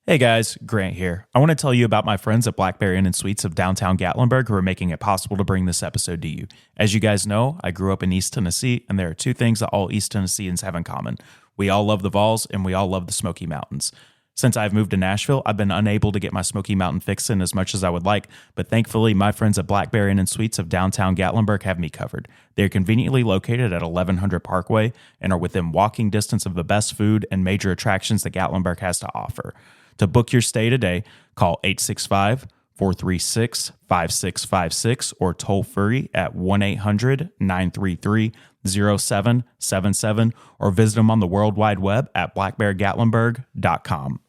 Hey guys, Grant here. I want to tell you about my friends at Blackberry Inn and Suites of downtown Gatlinburg who are making it possible to bring this episode to you. As you guys know, I grew up in East Tennessee, and there are two things that all East Tennesseans have in common. We all love the Vols, and we all love the Smoky Mountains. Since I've moved to Nashville, I've been unable to get my Smoky Mountain fix in as much as I would like, but thankfully, my friends at Blackberry Inn and Suites of downtown Gatlinburg have me covered. They're conveniently located at 1100 Parkway and are within walking distance of the best food and major attractions that Gatlinburg has to offer. To book your stay today, call 865-436-5656 or toll free at 1-800-933-0777 or visit them on the World Wide Web at blackbeargatlinburg.com.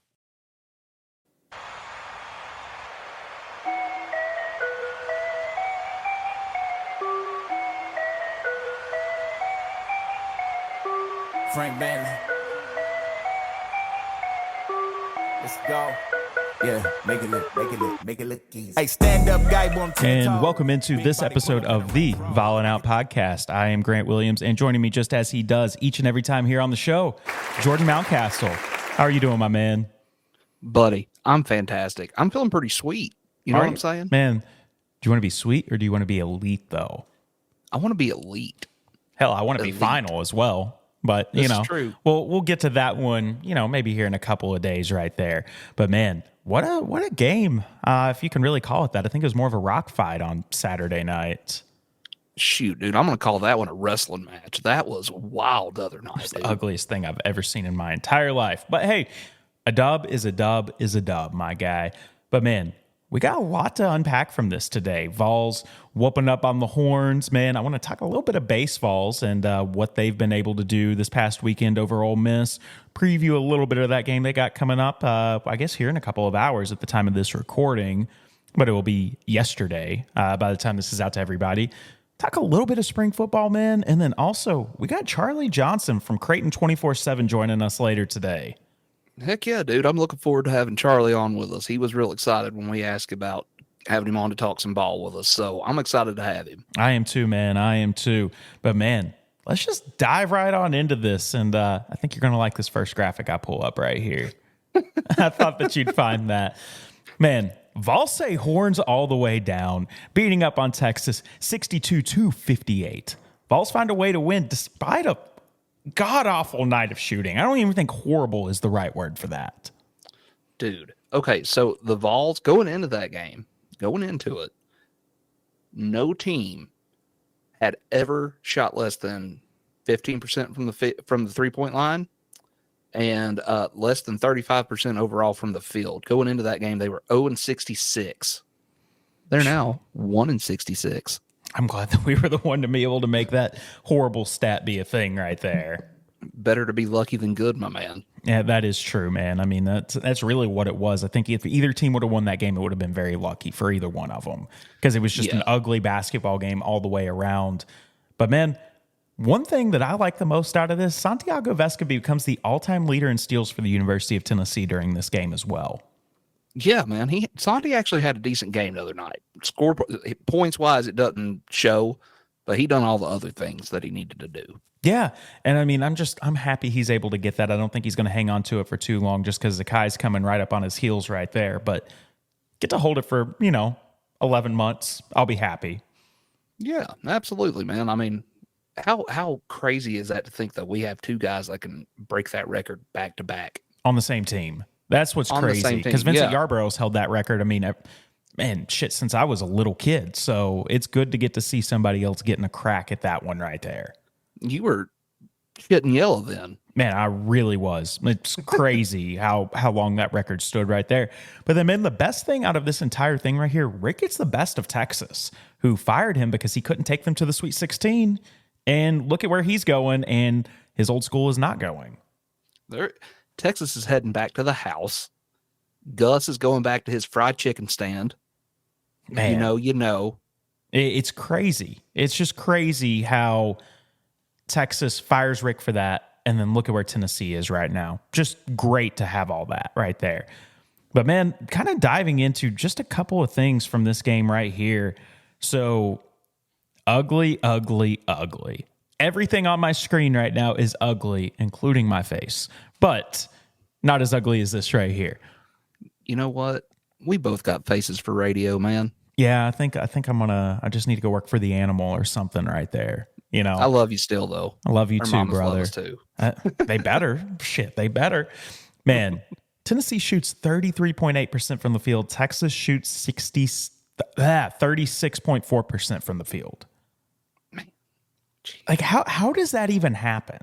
Frank Bannon. Let's go. Yeah, make it look easy. Hey, stand up guy. And welcome into this episode of the Volin' Out Podcast. I am Grant Williams, and joining me just as he does each and every time here on the show, Jordan Mountcastle. How are you doing, my man? Buddy, I'm fantastic. I'm feeling pretty sweet. You know what I'm saying? Man, do you want to be sweet or do you want to be elite, though? I want to be elite. Hell, I want to be final as well. But, This is true. we'll get to that one, maybe here in a couple of days right there. But, man, what a game, if you can really call it that. I think it was more of a rock fight on Saturday night. Shoot, dude, I'm going to call that one a wrestling match. That was wild the other night, It's dude. the ugliest thing I've ever seen in my entire life. But, hey, a dub is a dub is a dub, my guy. But, man, we got a lot to unpack from this today. Vols whooping up on the horns, man. I want to talk a little bit of Basevols and what they've been able to do this past weekend over Ole Miss. Preview a little bit of that game they got coming up, I guess, here in a couple of hours at the time of this recording. But it will be yesterday by the time this is out to everybody. Talk a little bit of spring football, man. And then also, we got Charlie Johnson from Creighton 24/7 joining us later today. Heck yeah, dude. I'm looking forward to having Charlie on with us. He was real excited when we asked about having him on to talk some ball with us. So I'm excited to have him. I am too, man. I am too. But, man, let's just dive right on into this. And I think you're going to like this first graphic I pull up right here. I thought that you'd find that. Man, Vols say horns all the way down, beating up on Texas 62-58. Vols find a way to win despite a god-awful night of shooting. I don't even think horrible is the right word for that. Dude. Okay, so the Vols going into that game, going into it, no team had ever shot less than 15% from the three-point line and less than 35% overall from the field. Going into that game, they were 0-66. They're now 1-66. I'm glad that we were the one to be able to make that horrible stat be a thing right there. Better to be lucky than good, my man. Yeah, that is true, man. I mean, that's really what it was. I think if either team would have won that game, it would have been very lucky for either one of them because it was just an ugly basketball game all the way around. But, man, one thing that I like the most out of this, Santiago Vescovi becomes the all-time leader in steals for the University of Tennessee during this game as well. Yeah, man. Santi actually had a decent game the other night. Score points wise, it doesn't show, but he done all the other things that he needed to do. Yeah, and I mean, I'm happy he's able to get that. I don't think he's going to hang on to it for too long just because Zakai's coming right up on his heels right there. But get to hold it for 11 months. I'll be happy. Yeah, absolutely, man. I mean, how crazy is that to think that we have two guys that can break that record back to back on the same team? That's what's on crazy because Vincent Yarborough's held that record. I mean, man, shit, since I was a little kid. So it's good to get to see somebody else getting a crack at that one right there. You were shitting yellow then. Man, I really was. It's crazy how long that record stood right there. But then, man, the best thing out of this entire thing right here, Rick gets the best of Texas, who fired him because he couldn't take them to the Sweet 16. And look at where he's going, and his old school is not going. Texas is heading back to the house. Gus is going back to his fried chicken stand. Man, you know. It's crazy. It's just crazy how Texas fires Rick for that, and then look at where Tennessee is right now. Just great to have all that right there. But, man, kind of diving into just a couple of things from this game right here. So, ugly, ugly, ugly. Everything on my screen right now is ugly, including my face. But not as ugly as this right here. You know what? We both got faces for radio, man. Yeah, I think I just need to go work for the animal or something right there. I love you still, though. I love you Our too, mamas love brother. us too. They better. Shit, they better. Man, Tennessee shoots 33.8% from the field. Texas shoots 36.4% from the field. Man, Like how does that even happen?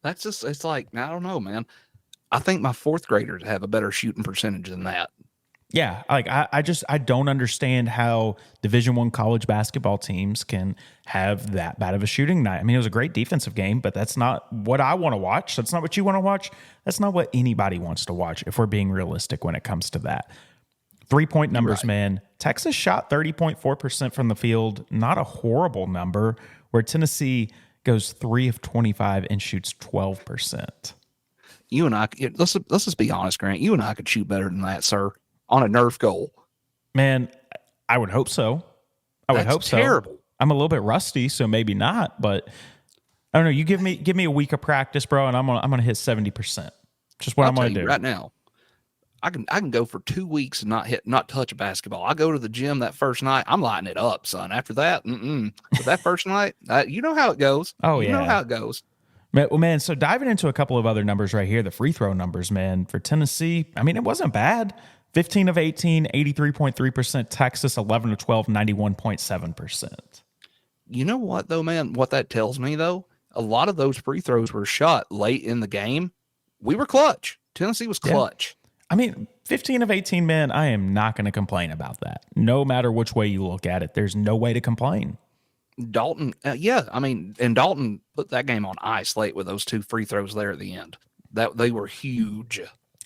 that's just, it's like, I don't know, man. I think my fourth graders have a better shooting percentage than that. Yeah, like I don't understand how Division I college basketball teams can have that bad of a shooting night. I mean, it was a great defensive game, but that's not what I want to watch. That's not what you want to watch. That's not what anybody wants to watch if we're being realistic when it comes to that. 3-point numbers, right. man. Texas shot 30.4% from the field. Not a horrible number, where Tennessee goes 3 of 25 and shoots 12%. You and I, let's just be honest, Grant. You and I could shoot better than that, sir, on a Nerf goal. Man, I would hope so. I would That's hope so. terrible. I'm a little bit rusty, so maybe not, but I don't know. You give me a week of practice, bro, and I'm gonna hit 70%. Just what I'm gonna do right now. I can go for 2 weeks and not touch a basketball. I go to the gym that first night, I'm lighting it up, son. After that, but that first night, you know how it goes. Oh, you yeah. know how it goes. Well, man, so diving into a couple of other numbers right here, the free throw numbers, man, for Tennessee, I mean, it wasn't bad. 15 of 18, 83.3%. Texas, 11 of 12, 91.7%. You know what, though, man? What that tells me, though, a lot of those free throws were shot late in the game. We were clutch. Tennessee was clutch. I mean, 15 of 18, man, I am not going to complain about that. No matter which way you look at it, there's no way to complain. Dalton, and Dalton put that game on ice late with those 2 free throws there at the end. That they were huge.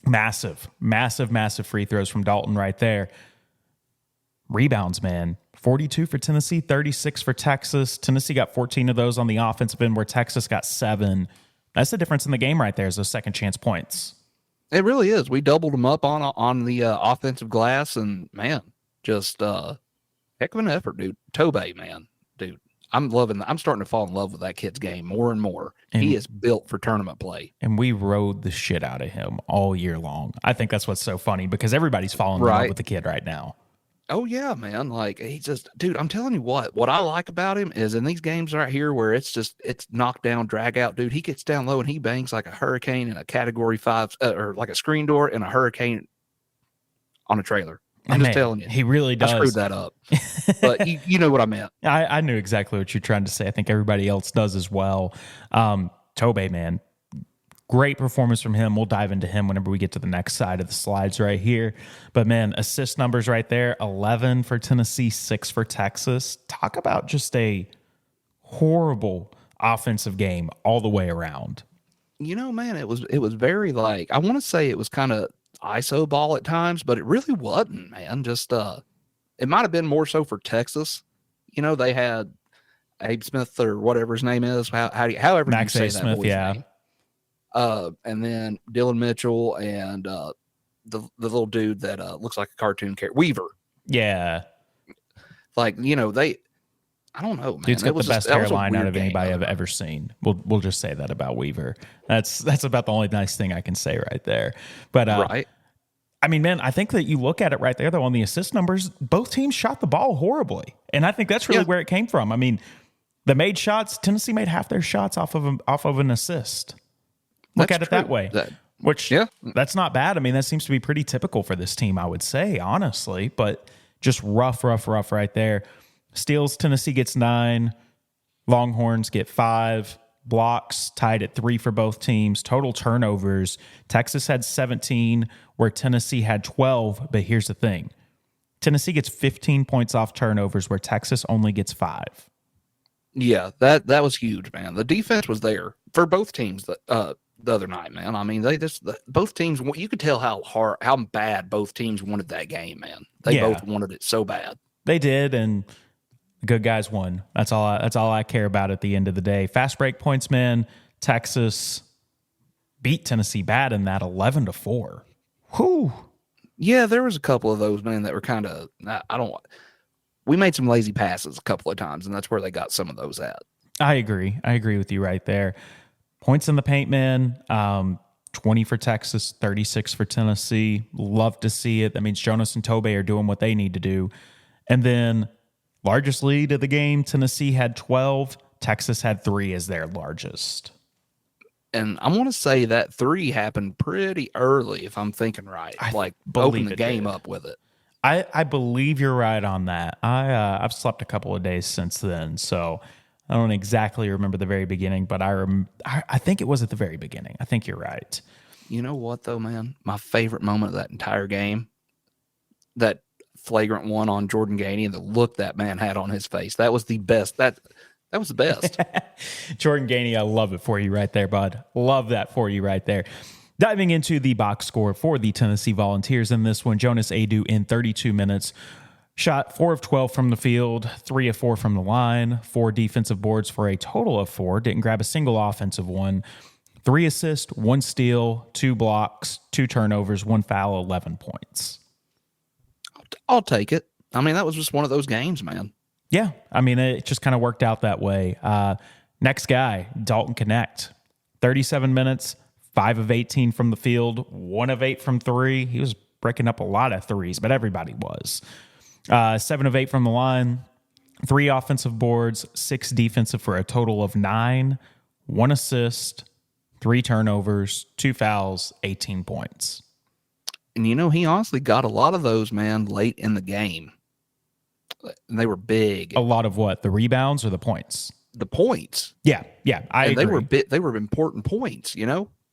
Massive free throws from Dalton right there. Rebounds, man. 42 for Tennessee, 36 for Texas. Tennessee got 14 of those on the offensive end, where Texas got 7. That's the difference in the game right there, is those second chance points. It really is. We doubled them up on the offensive glass, and man, just heck of an effort, dude. Tobey, man, dude, I'm starting to fall in love with that kid's game more and more. He is built for tournament play, and we rode the shit out of him all year long. I think that's what's so funny, because everybody's falling in love with the kid right now. Oh yeah, man. Like, he's just, dude, I'm telling you what I like about him is in these games right here where it's knock down, drag out, dude, he gets down low and he bangs like a hurricane in a category 5 or like a screen door in a hurricane on a trailer. I'm just telling you. He really does. I screwed that up. But you know what I meant. I knew exactly what you're trying to say. I think everybody else does as well. Tobey, man, great performance from him. We'll dive into him whenever we get to the next side of the slides right here. But, man, assist numbers right there, 11 for Tennessee, 6 for Texas. Talk about just a horrible offensive game all the way around. You know, man, it was very, like, I want to say it was kind of ISO ball at times, but it really wasn't, man. Just it might have been more so for Texas. You know, they had Abe Smith or whatever his name is, however Max you say A. that Smith, boy's yeah. name. And then Dylan Mitchell and the little dude that looks like a cartoon character, Weaver. Yeah. Like, you know, I don't know, man. Dude's got the best hairline out of anybody game, I've ever seen. We'll just say that about Weaver. That's about the only nice thing I can say right there. But right. I mean, man, I think that you look at it right there, though, on the assist numbers, both teams shot the ball horribly. And I think that's really where it came from. I mean, the made shots, Tennessee made half their shots off of an assist. Look at it that way. That's not bad. I mean, that seems to be pretty typical for this team, I would say, honestly. But just rough right there. Steals, Tennessee gets 9. Longhorns get 5. Blocks tied at 3 for both teams. Total turnovers, Texas had 17, where Tennessee had 12. But here's the thing. Tennessee gets 15 points off turnovers, where Texas only gets 5. Yeah, that was huge, man. The defense was there for both teams the other night, man. I mean, both teams, you could tell how bad both teams wanted that game, man. They both wanted it so bad. They did, and the good guys won. That's all I care about at the end of the day. Fast break points, man. Texas beat Tennessee bad in that 11-4. Whew. Yeah, there was a couple of those, man, that were kind of, we made some lazy passes a couple of times, and that's where they got some of those at. I agree with you right there. Points in the paint, man. 20 for Texas, 36 for Tennessee. Love to see it. That means Jonas and Tobey are doing what they need to do. And then largest lead of the game, Tennessee had 12. Texas had 3 as their largest. And I want to say that 3 happened pretty early, if I'm thinking right. Open the game up with it. I believe you're right on that. I've slept a couple of days since then, so I don't exactly remember the very beginning, but I think it was at the very beginning. I think you're right. You know what, though, man? My favorite moment of that entire game, that flagrant one on Jordan Gainey, and the look that man had on his face. That was the best. That was the best. Jordan Gainey, I love it for you right there, bud. Love that for you right there. Diving into the box score for the Tennessee Volunteers in this one, Jonas Adu in 32 minutes shot 4 of 12 from the field, 3 of 4 from the line, 4 defensive boards for a total of 4. Didn't grab a single offensive one. 3 assists, 1 steal, 2 blocks, 2 turnovers, 1 foul, 11 points. I'll take it. I mean, that was just one of those games, man. Yeah, I mean, it just kind of worked out that way. Next guy, Dalton Connect, 37 minutes, 5 of 18 from the field, 1 of 8 from 3. He was breaking up a lot of threes, but everybody was. 7 of 8 from the line, 3 offensive boards, 6 defensive for a total of 9, 1 assist, 3 turnovers, 2 fouls, 18 points. And, he honestly got a lot of those, man, late in the game. And they were big. A lot of what? The rebounds or the points? The points. Yeah, I agree. They were important points,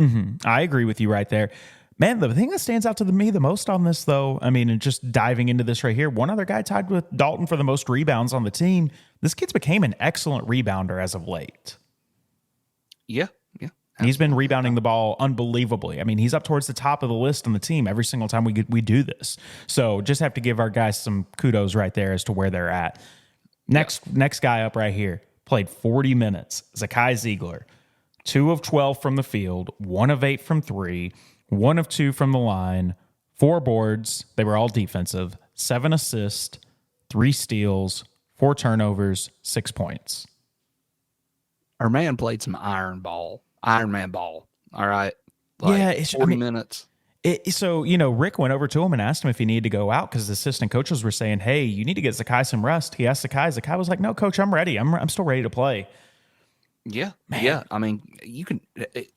Mm-hmm. I agree with you right there. Man, the thing that stands out to me the most on this, though, I mean, and just diving into this right here, one other guy tied with Dalton for the most rebounds on the team. This kid's became an excellent rebounder as of late. Yeah. He's been rebounding the ball unbelievably. I mean, he's up towards the top of the list on the team every single time we do this. So just have to give our guys some kudos right there as to where they're at. Next guy up right here played 40 minutes. Zakai Ziegler, 2 of 12 from the field, 1 of 8 from 3, 1 of 2 from the line, 4 boards. They were all defensive, 7 assists, 3 steals, 4 turnovers, 6 points. Our man played some Iron Man ball. All right. It's 40 minutes. So, Rick went over to him and asked him if he needed to go out because the assistant coaches were saying, hey, you need to get Zakai some rest. He asked Zakai. Zakai was like, no, coach, I'm ready. I'm still ready to play. Yeah. Man. Yeah. I mean, you can,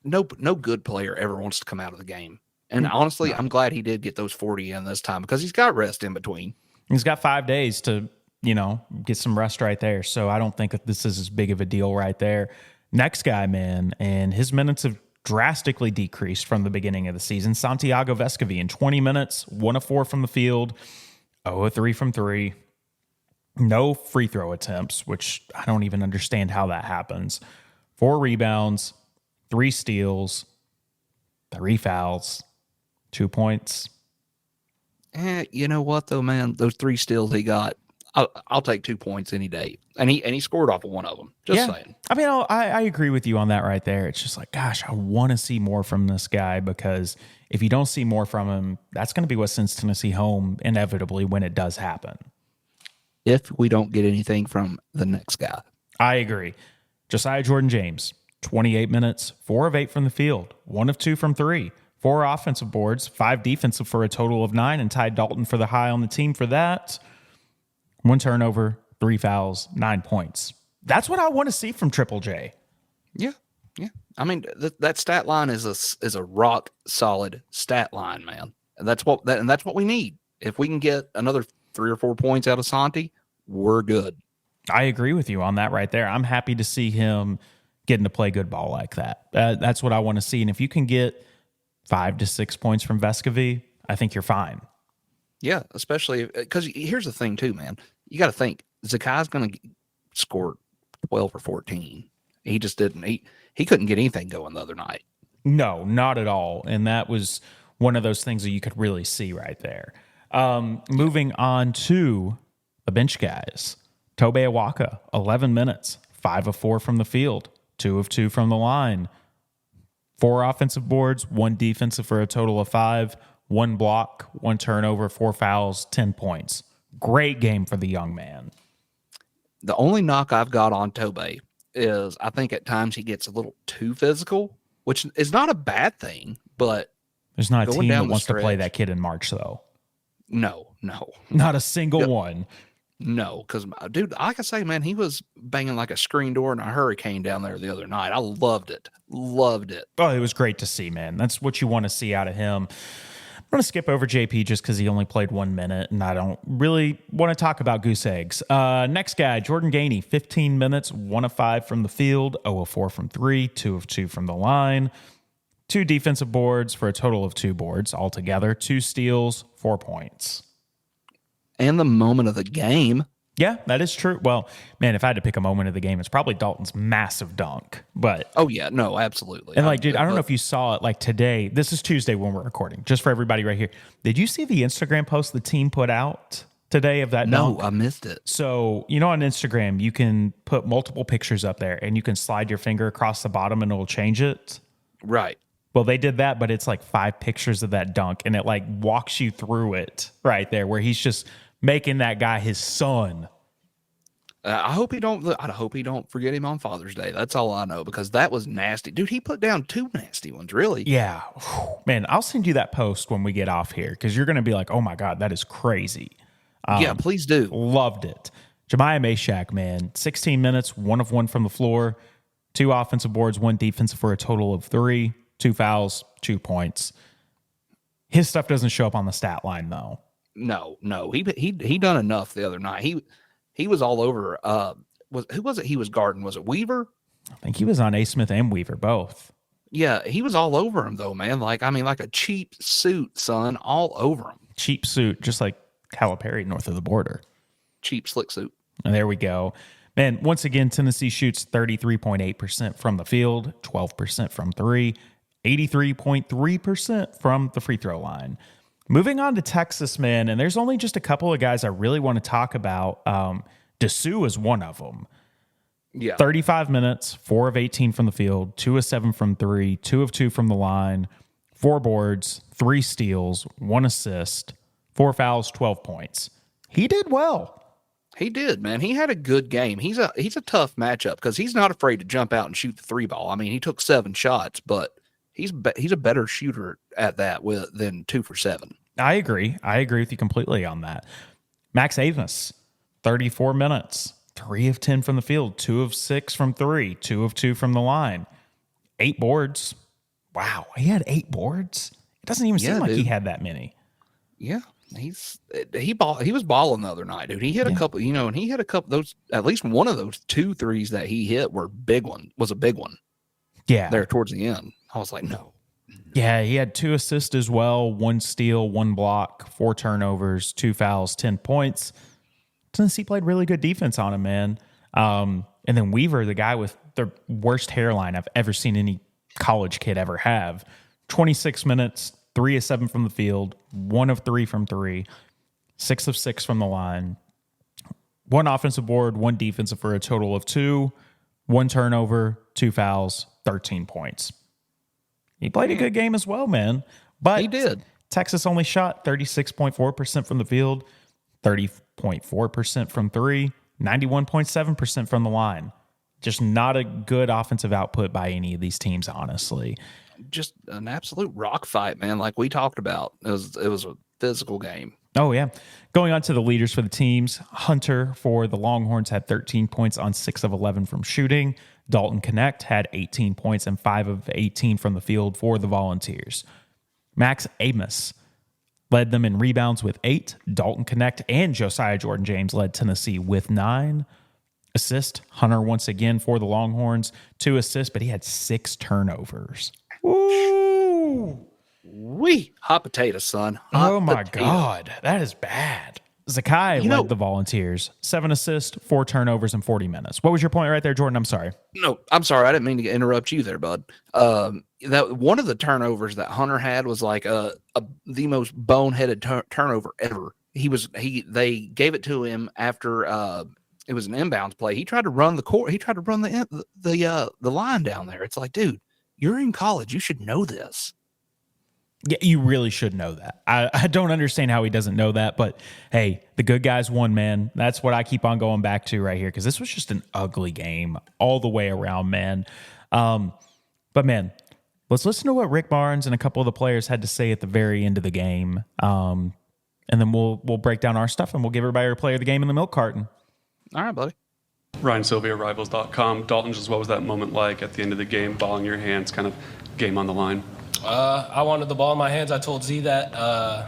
no good player ever wants to come out of the game. And honestly, I'm glad he did get those 40 in this time because he's got rest in between. He's got 5 days to, get some rest right there. So I don't think that this is as big of a deal right there. Next guy, man, and his minutes have drastically decreased from the beginning of the season. Santiago Vescovi in 20 minutes, 1 of 4 from the field, 0 of 3 from 3. No free throw attempts, which I don't even understand how that happens. 4 rebounds, 3 steals, 3 fouls, 2 points. You know what, though, man? Those 3 steals he got, I'll take 2 points any day. And he scored off of one of them. Just saying. I mean, I agree with you on that right there. It's just like, gosh, I want to see more from this guy because if you don't see more from him, that's going to be what sends Tennessee home inevitably when it does happen. If we don't get anything from the next guy. I agree. Josiah Jordan-James, 28 minutes, 4 of 8 from the field, 1 of 2 from 3, 4 offensive boards, 5 defensive for a total of 9, and tied Dalton for the high on the team for that. 1 turnover, 3 fouls, 9 points. That's what I want to see from Triple J. Yeah. I mean, that stat line is a rock solid stat line, man. And that's what we need. If we can get another 3 or 4 points out of Santi, we're good. I agree with you on that right there. I'm happy to see him getting to play good ball like that. That's what I want to see. And if you can get 5 to 6 points from Vescovi, I think you're fine. Yeah, especially because here's the thing too, man. You got to think Zakai's going to score 12 or 14. He just didn't. He couldn't get anything going the other night. No, not at all. And that was one of those things that you could really see right there. Moving on to the bench guys. Tobe Awaka, 11 minutes, 5 of 4 from the field, 2 of 2 from the line, 4 offensive boards, 1 defensive for a total of 5, 1 block, 1 turnover, 4 fouls, 10 points. Great game for the young man. The only knock I've got on Tobe is I think at times he gets a little too physical, which is not a bad thing, But There's not a going team that down the wants to play stretch- that kid in March, though. no, Not a single one. no. Because, dude, like I say, man, he was banging like a screen door in a hurricane down there the other night. I loved it. Loved it. Oh, it was great to see, man. That's what you want to see out of him. I'm going to skip over JP just because he only played 1 minute, and I don't really want to talk about goose eggs. Next guy, Jordan Gainey, 15 minutes, 1 of 5 from the field, 0 of 4 from 3, 2 of 2 from the line, 2 defensive boards for a total of 2 boards altogether, 2 steals, 4 points. And the moment of the game. Yeah, that is true. Well, man, if I had to pick a moment of the game, it's probably Dalton's massive dunk. But oh yeah, no, absolutely. And like, dude, I don't know if you saw it. Like today, this is Tuesday when we're recording. Just for everybody right here, did you see the Instagram post the team put out today of that dunk? No, I missed it. So you know, on Instagram, you can put multiple pictures up there, and you can slide your finger across the bottom, and it'll change it. Right. Well, they did that, but it's like 5 pictures of that dunk, and it like walks you through it right there, where he's just making that guy his son. I hope he don't forget him on Father's Day. That's all I know, because that was nasty, dude. He put down 2 nasty ones, really. Yeah, man. I'll send you that post when we get off here because you're going to be like, "Oh my god, that is crazy." Yeah, please do. Loved it. Jemiah Meshack, man, 16 minutes, 1 of 1 from the floor, 2 offensive boards, 1 defensive for a total of 3, 2 fouls, 2 points. His stuff doesn't show up on the stat line though. No, he done enough the other night. He was all over. Who was it? He was guarding. Was it Weaver? I think he was on A. Smith and Weaver both. Yeah, he was all over him though, man. Like like a cheap suit, son, all over him. Cheap suit, just like Calipari north of the border. Cheap slick suit. And there we go. Man, once again, Tennessee shoots 33.8% from the field, 12% from 3, 83.3% from the free throw line. Moving on to Texas, man, and there's only just a couple of guys I really want to talk about. Dessou is one of them. Yeah. 35 minutes, 4 of 18 from the field, 2 of 7 from 3, 2 of 2 from the line, 4 boards, 3 steals, 1 assist, 4 fouls, 12 points. He did well. He did, man. He had a good game. He's a tough matchup because he's not afraid to jump out and shoot the 3 ball. I mean, he took 7 shots, but he's a better shooter at that than 2 for 7. I agree. I agree with you completely on that. Max Avis, 34 minutes, 3 of 10 from the field, 2 of 6 from 3, 2 of 2 from the line, 8 boards. Wow, he had 8 boards. It doesn't even seem like he had that many. Yeah, he was balling the other night, dude. He hit a couple, and he hit a couple those. At least one of those 2 threes that he hit was a big one. Yeah, there towards the end, I was like, no. Yeah, he had 2 assists as well, 1 steal, 1 block, 4 turnovers, 2 fouls, 10 points. Tennessee played really good defense on him, man. And then Weaver, the guy with the worst hairline I've ever seen any college kid ever have, 26 minutes, 3 of 7 from the field, 1 of 3 from 3, 6 of 6 from the line, 1 offensive board, 1 defensive for a total of 2, 1 turnover, 2 fouls, 13 points. He played a good game as well, man. But he did. Texas only shot 36.4% from the field, 30.4% from 3, 91.7% from the line. Just not a good offensive output by any of these teams, honestly. Just an absolute rock fight, man, like we talked about. It was a physical game. Oh, yeah. Going on to the leaders for the teams, Hunter for the Longhorns had 13 points on 6 of 11 from shooting. Dalton Connect had 18 points and 5 of 18 from the field for the Volunteers. Max Amos led them in rebounds with 8. Dalton Connect and Josiah Jordan James led Tennessee with 9. Assist, Hunter once again for the Longhorns, 2 assists, but he had 6 turnovers. Ooh. Wee. Hot potato, son. Oh, my God. That is bad. Zakai led the Volunteers, 7 assists, 4 turnovers in 40 minutes. What was your point right there, Jordan? I'm sorry. No, I'm sorry. I didn't mean to interrupt you there, bud. That one of the turnovers that Hunter had was like the most boneheaded turnover ever. They gave it to him after it was an inbounds play. He tried to run the court. He tried to run the line down there. It's like, dude, you're in college. You should know this. Yeah, you really should know that. I don't understand how he doesn't know that, but hey, the good guys won, man. That's what I keep on going back to right here because this was just an ugly game all the way around, man. But man, Let's listen to what Rick Barnes and a couple of the players had to say at the very end of the game. And then we'll break down our stuff and we'll give everybody our player of the game in the milk carton. All right, buddy. Ryan Sylvia, Rivals.com. Dalton, just what was that moment like at the end of the game, ball in your hands, kind of game on the line? I wanted the ball in my hands. I told Z that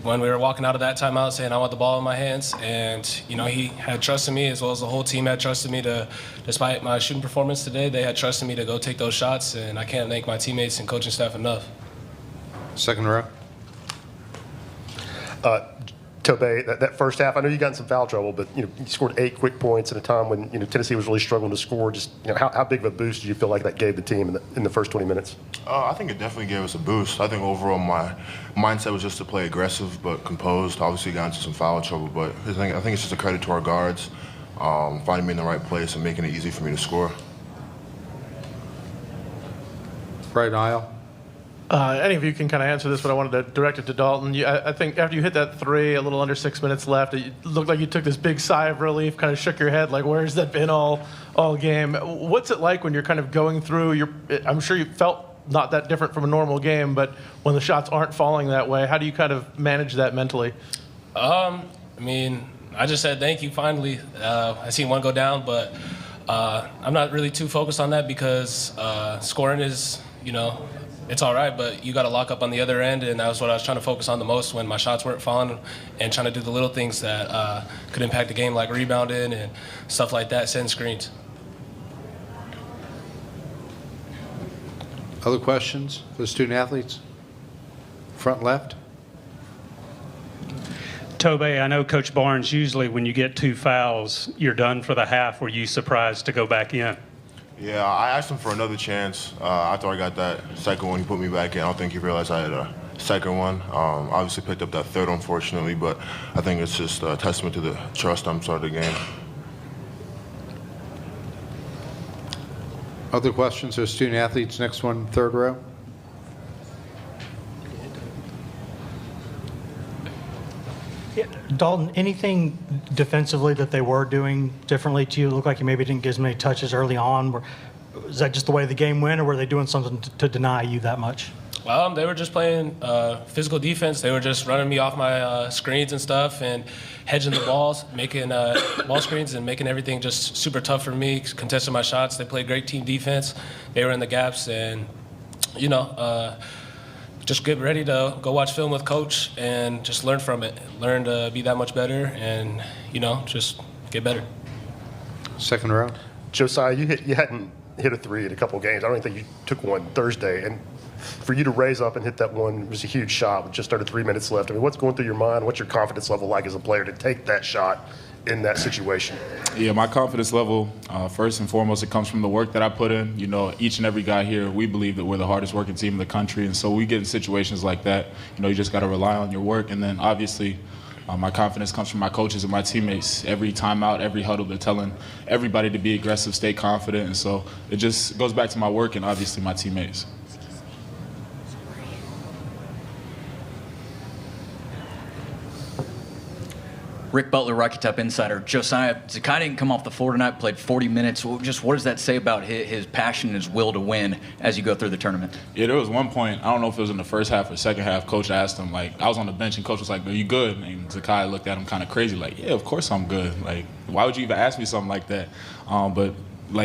when we were walking out of that timeout, saying I want the ball in my hands. And, he had trusted me as well as the whole team had trusted me to, despite my shooting performance today, they had trusted me to go take those shots. And I can't thank my teammates and coaching staff enough. Second row. Tobey, that first half, I know you got in some foul trouble, but you scored 8 quick points at a time when Tennessee was really struggling to score. Just how big of a boost did you feel like that gave the team in the first 20 minutes? I think it definitely gave us a boost. I think overall my mindset was just to play aggressive but composed. Obviously got into some foul trouble, but I think it's just a credit to our guards finding me in the right place and making it easy for me to score. Right aisle. Any of you can kind of answer this, but I wanted to direct it to Dalton. I think after you hit that three, a little under 6 minutes left, it looked like you took this big sigh of relief, kind of shook your head, like, where's that been all game? What's it like when you're kind of going through I'm sure you felt not that different from a normal game, but when the shots aren't falling that way, how do you kind of manage that mentally? I just said thank you finally. I seen one go down, but I'm not really too focused on that because scoring is, it's all right, but you got to lock up on the other end, and that was what I was trying to focus on the most when my shots weren't falling, and trying to do the little things that could impact the game, like rebounding and stuff like that, setting screens. Other questions for the student athletes? Front left. Tobey, I know Coach Barnes, usually when you get 2 fouls, you're done for the half. Were you surprised to go back in? Yeah, I asked him for another chance after I got that second one. He put me back in. I don't think he realized I had a second one. Obviously picked up that third, unfortunately, but I think it's just a testament to the trust I'm starting the game. Other questions for student athletes? Next one, third row. Dalton, anything defensively that they were doing differently to you? It looked like you maybe didn't get as many touches early on. Is that just the way the game went, or were they doing something to deny you that much? They were just playing physical defense. They were just running me off my screens and stuff and hedging the balls, making ball screens and making everything just super tough for me, contesting my shots. They played great team defense. They were in the gaps and, just get ready to go watch film with Coach and just learn from it. Learn to be that much better and, just get better. Second row. Josiah, you hadn't hit a three in a couple of games. I don't even think you took one Thursday. And for you to raise up and hit that one was a huge shot with just under 3 minutes left. What's going through your mind? What's your confidence level like as a player to take that shot in that situation? Yeah, my confidence level, first and foremost, it comes from the work that I put in. Each and every guy here, we believe that we're the hardest working team in the country. And so we get in situations like that, you just got to rely on your work. And then obviously my confidence comes from my coaches and my teammates. Every timeout, every huddle, they're telling everybody to be aggressive, stay confident. And so it just goes back to my work and obviously my teammates. Rick Butler, Rocky Top Insider. Josiah, Zakai didn't come off the floor tonight, played 40 minutes. Just what does that say about his passion and his will to win as you go through the tournament? Yeah, there was one point, I don't know if it was in the first half or second half, Coach asked him, I was on the bench and Coach was like, are you good? And Zakai looked at him kind of crazy, yeah, of course I'm good. Why would you even ask me something like that? But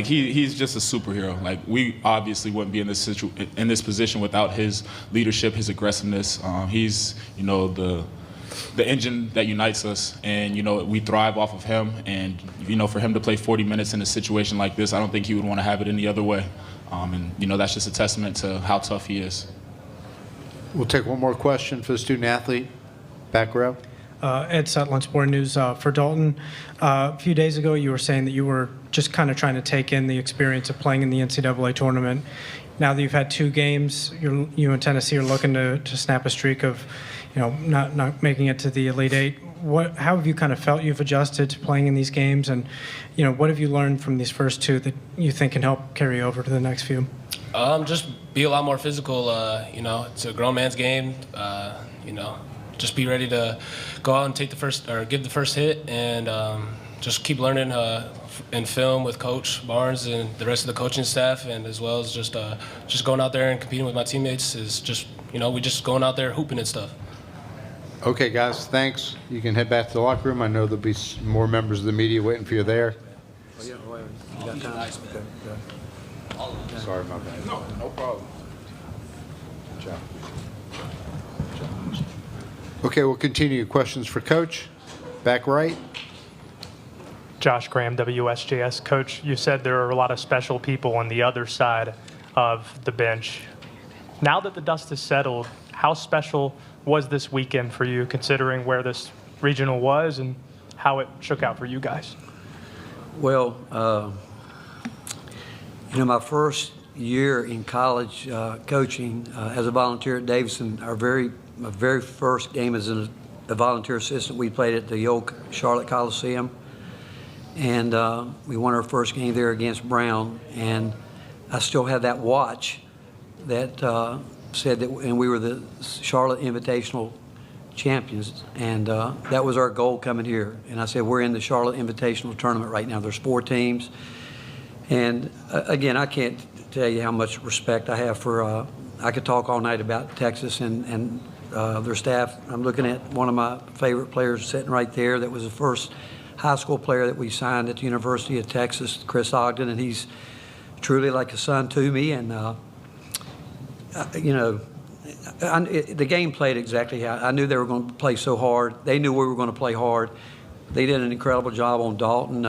he's just a superhero. We obviously wouldn't be in this position without his leadership, his aggressiveness. He's, the engine that unites us, and we thrive off of him. And for him to play 40 minutes in a situation like this, I don't think he would want to have it any other way. And that's just a testament to how tough he is. We'll take one more question for the student athlete. Back row. Ed Sutton, Sport News. For Dalton, a few days ago you were saying that you were just kind of trying to take in the experience of playing in the NCAA tournament. Now that you've had 2 games, you and Tennessee are looking to snap a streak of not making it to the Elite Eight. How have you kind of felt you've adjusted to playing in these games, and what have you learned from these first 2 that you think can help carry over to the next few? Just be a lot more physical. It's a grown man's game. Just be ready to go out and take the first or give the first hit, and just keep learning in film with Coach Barnes and the rest of the coaching staff, and as well as just going out there and competing with my teammates is just, we just going out there hooping and stuff. Okay, guys, thanks. You can head back to the locker room. I know there'll be more members of the media waiting for you there. Sorry, my bad. No problem. Good job. Okay, we'll continue. Questions for Coach? Back right. Josh Graham, WSJS. Coach, you said there are a lot of special people on the other side of the bench. Now that the dust has settled, how special was this weekend for you, considering where this regional was and how it shook out for you guys? Well, my first year in college coaching as a volunteer at Davidson, my very first game as a volunteer assistant, we played at the old Charlotte Coliseum. And we won our first game there against Brown. And I still have that watch that said that, and we were the Charlotte Invitational champions. And that was our goal coming here. And I said, we're in the Charlotte Invitational tournament right now. There's 4 teams. And again, I can't tell you how much respect I have for, I could talk all night about Texas and their staff. I'm looking at one of my favorite players sitting right there that was the first high school player that we signed at the University of Texas, Chris Ogden, and he's truly like a son to me. And, the game played exactly how I knew they were going to play so hard. They knew we were going to play hard. They did an incredible job on Dalton,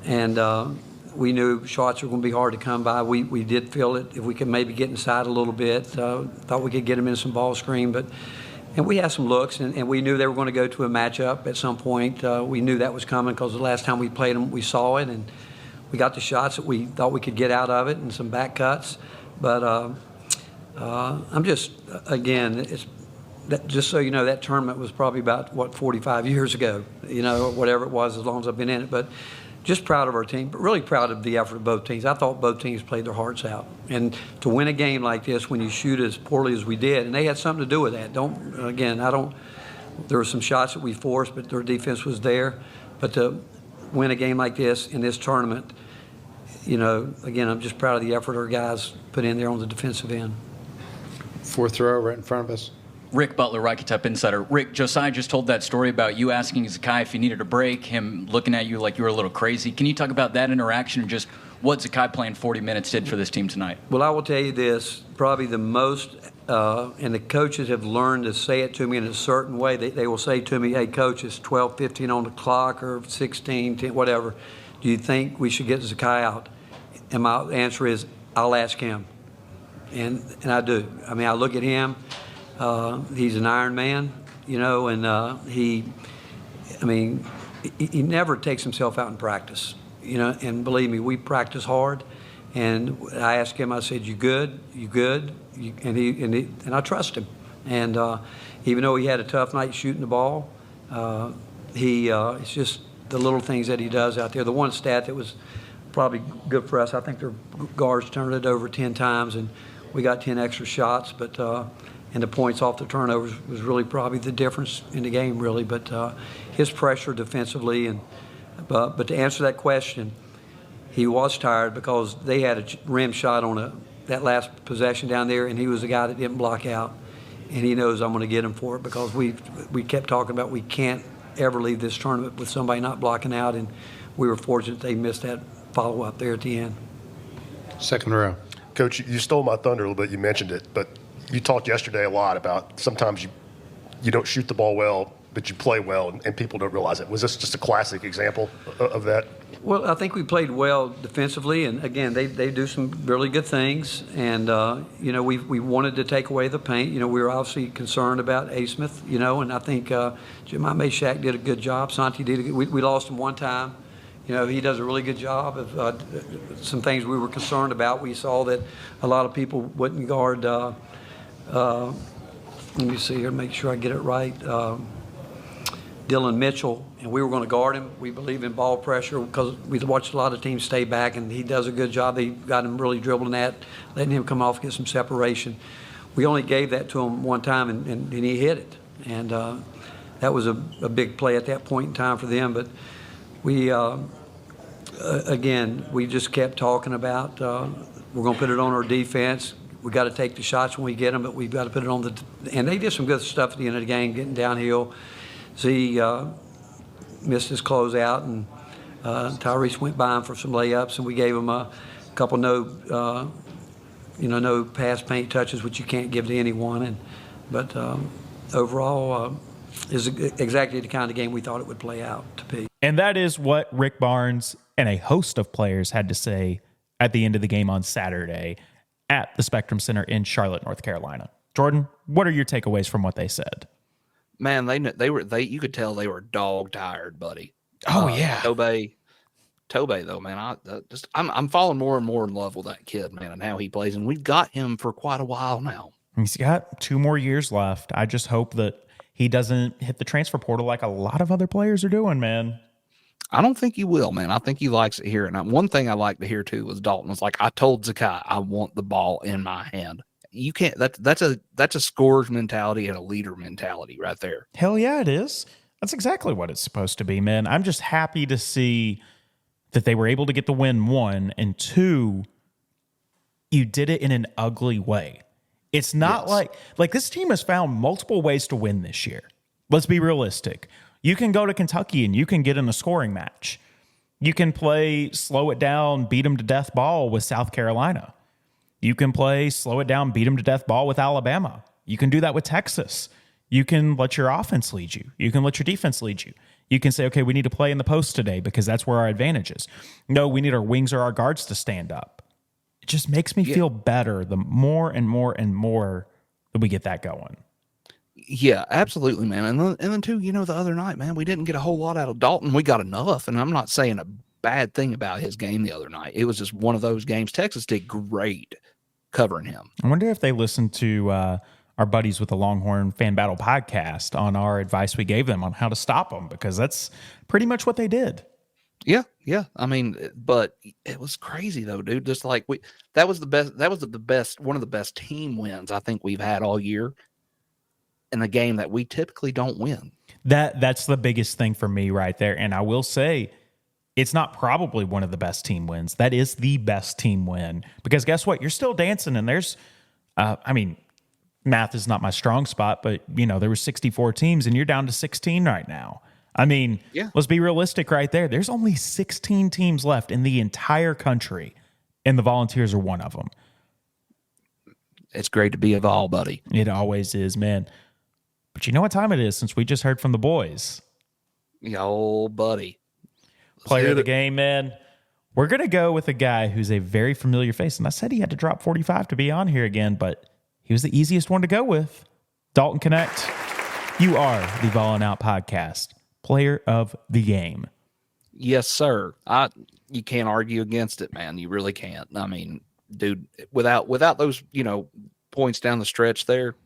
and we knew shots were going to be hard to come by. We did feel it. If we could maybe get inside a little bit, thought we could get them in some ball screen, and we had some looks, and we knew they were going to go to a matchup at some point. We knew that was coming because the last time we played them, we saw it, and we got the shots that we thought we could get out of it and some back cuts. But I'm just, again, just so you know, that tournament was probably about, 45 years ago, or whatever it was, as long as I've been in it. But just proud of our team, but really proud of the effort of both teams. I thought both teams played their hearts out. And to win a game like this when you shoot as poorly as we did, and they had something to do with that. There were some shots that we forced, but their defense was there. But to win a game like this in this tournament, again, I'm just proud of the effort our guys put in there on the defensive end. 4th row right in front of us. Rick Butler, Rocky Top Insider. Rick, Josiah just told that story about you asking Zakai if he needed a break, him looking at you like you were a little crazy. Can you talk about that interaction and just what Zakai playing 40 minutes did for this team tonight? Well, I will tell you this, probably the most, and the coaches have learned to say it to me in a certain way. They will say to me, hey, Coach, it's 12:15 on the clock or 16, 10, whatever. Do you think we should get Zakai out? And my answer is, I'll ask him. And I do. I mean, I look at him. He's an Iron Man, and he never takes himself out in practice, and believe me, we practice hard. And I asked him, I said, you good? You good? And I trust him. And even though he had a tough night shooting the ball, it's just the little things that he does out there. The one stat that was probably good for us, I think their guards turned it over 10 times, and we got 10 extra shots, but and the points off the turnovers was really probably the difference in the game, really. But his pressure defensively, but to answer that question, he was tired because they had a rim shot on that last possession down there, and he was the guy that didn't block out, and he knows I'm going to get him for it because we kept talking about we can't ever leave this tournament with somebody not blocking out, and we were fortunate they missed that follow-up there at the end. 2nd row. Coach, you stole my thunder a little bit. You mentioned it, but you talked yesterday a lot about sometimes you don't shoot the ball well, but you play well, and people don't realize it. Was this just a classic example of that? Well, I think we played well defensively, and again, they do some really good things. And we wanted to take away the paint. We were obviously concerned about A. Smith. And I think Jemai Meshack did a good job. Santi did. We lost him one time. He does a really good job of some things we were concerned about. We saw that a lot of people wouldn't guard. Let me see here, make sure I get it right. Dylan Mitchell, and we were going to guard him. We believe in ball pressure because we watched a lot of teams stay back, and he does a good job. They got him really dribbling that, letting him come off, get some separation. We only gave that to him one time, and he hit it. And that was a big play at that point in time for them. But we again, we just kept talking about we're going to put it on our defense. We got to take the shots when we get them, but we've got to put it on and they did some good stuff at the end of the game, getting downhill. Z missed his closeout, and Tyrese went by him for some layups, and we gave him a couple no pass paint touches, which you can't give to anyone. But overall, is exactly the kind of game we thought it would play out to be. And that is what Rick Barnes and a host of players had to say at the end of the game on Saturday at the Spectrum Center in Charlotte, North Carolina. Jordan, what are your takeaways from what they said? Man, you could tell they were dog tired, buddy. Oh yeah. Tobey though, man, I'm falling more and more in love with that kid, man, and how he plays. And we've got him for quite a while now. He's got 2 more years left. I just hope that he doesn't hit the transfer portal like a lot of other players are doing, man. I don't think he will, man. I think he likes it here. And one thing I like to hear too was Dalton was like, I told Zakai, I want the ball in my hand. You can't. That's a scorer's mentality and a leader mentality right there. Hell yeah, it is. That's exactly what it's supposed to be, man. I'm just happy to see that they were able to get the win, 1, and 2, you did it in an ugly way. It's not like this team has found multiple ways to win this year. Let's be realistic. You can go to Kentucky and you can get in a scoring match. You can play slow it down, beat them to death ball with South Carolina. You can play slow it down, beat them to death ball with Alabama. You can do that with Texas. You can let your offense lead you. You can let your defense lead you. You can say, okay, we need to play in the post today because that's where our advantage is. No, we need our wings or our guards to stand up. It just makes me feel better the more and more and more that we get that going. Yeah, absolutely, man. And then too, the other night, man, we didn't get a whole lot out of Dalton. We got enough. And I'm not saying a bad thing about his game the other night. It was just one of those games. Texas did great covering him. I wonder if they listened to our buddies with the Longhorn Fan Battle podcast on our advice we gave them on how to stop them, because that's pretty much what they did. Yeah. I mean, but it was crazy though, dude. Just like that was the best, one of the best team wins I think we've had all year in a game that we typically don't win. That's the biggest thing for me right there. And I will say, it's not probably one of the best team wins. That is the best team win, because guess what? You're still dancing, and there's, math is not my strong spot, but there were 64 teams and you're down to 16 right now. Let's be realistic right there. There's only 16 teams left in the entire country, and the Volunteers are one of them. It's great to be a Vol, buddy. It always is, man. But you know what time it is, since we just heard from the boys? Yo, buddy. Player of the game, man. We're going to go with a guy who's a very familiar face. And I said he had to drop 45 to be on here again, but he was the easiest one to go with. Dalton Connect, you are the Ballin' Out Podcast player of the game. Yes, sir. You can't argue against it, man. You really can't. I mean, dude, without those, points down the stretch there,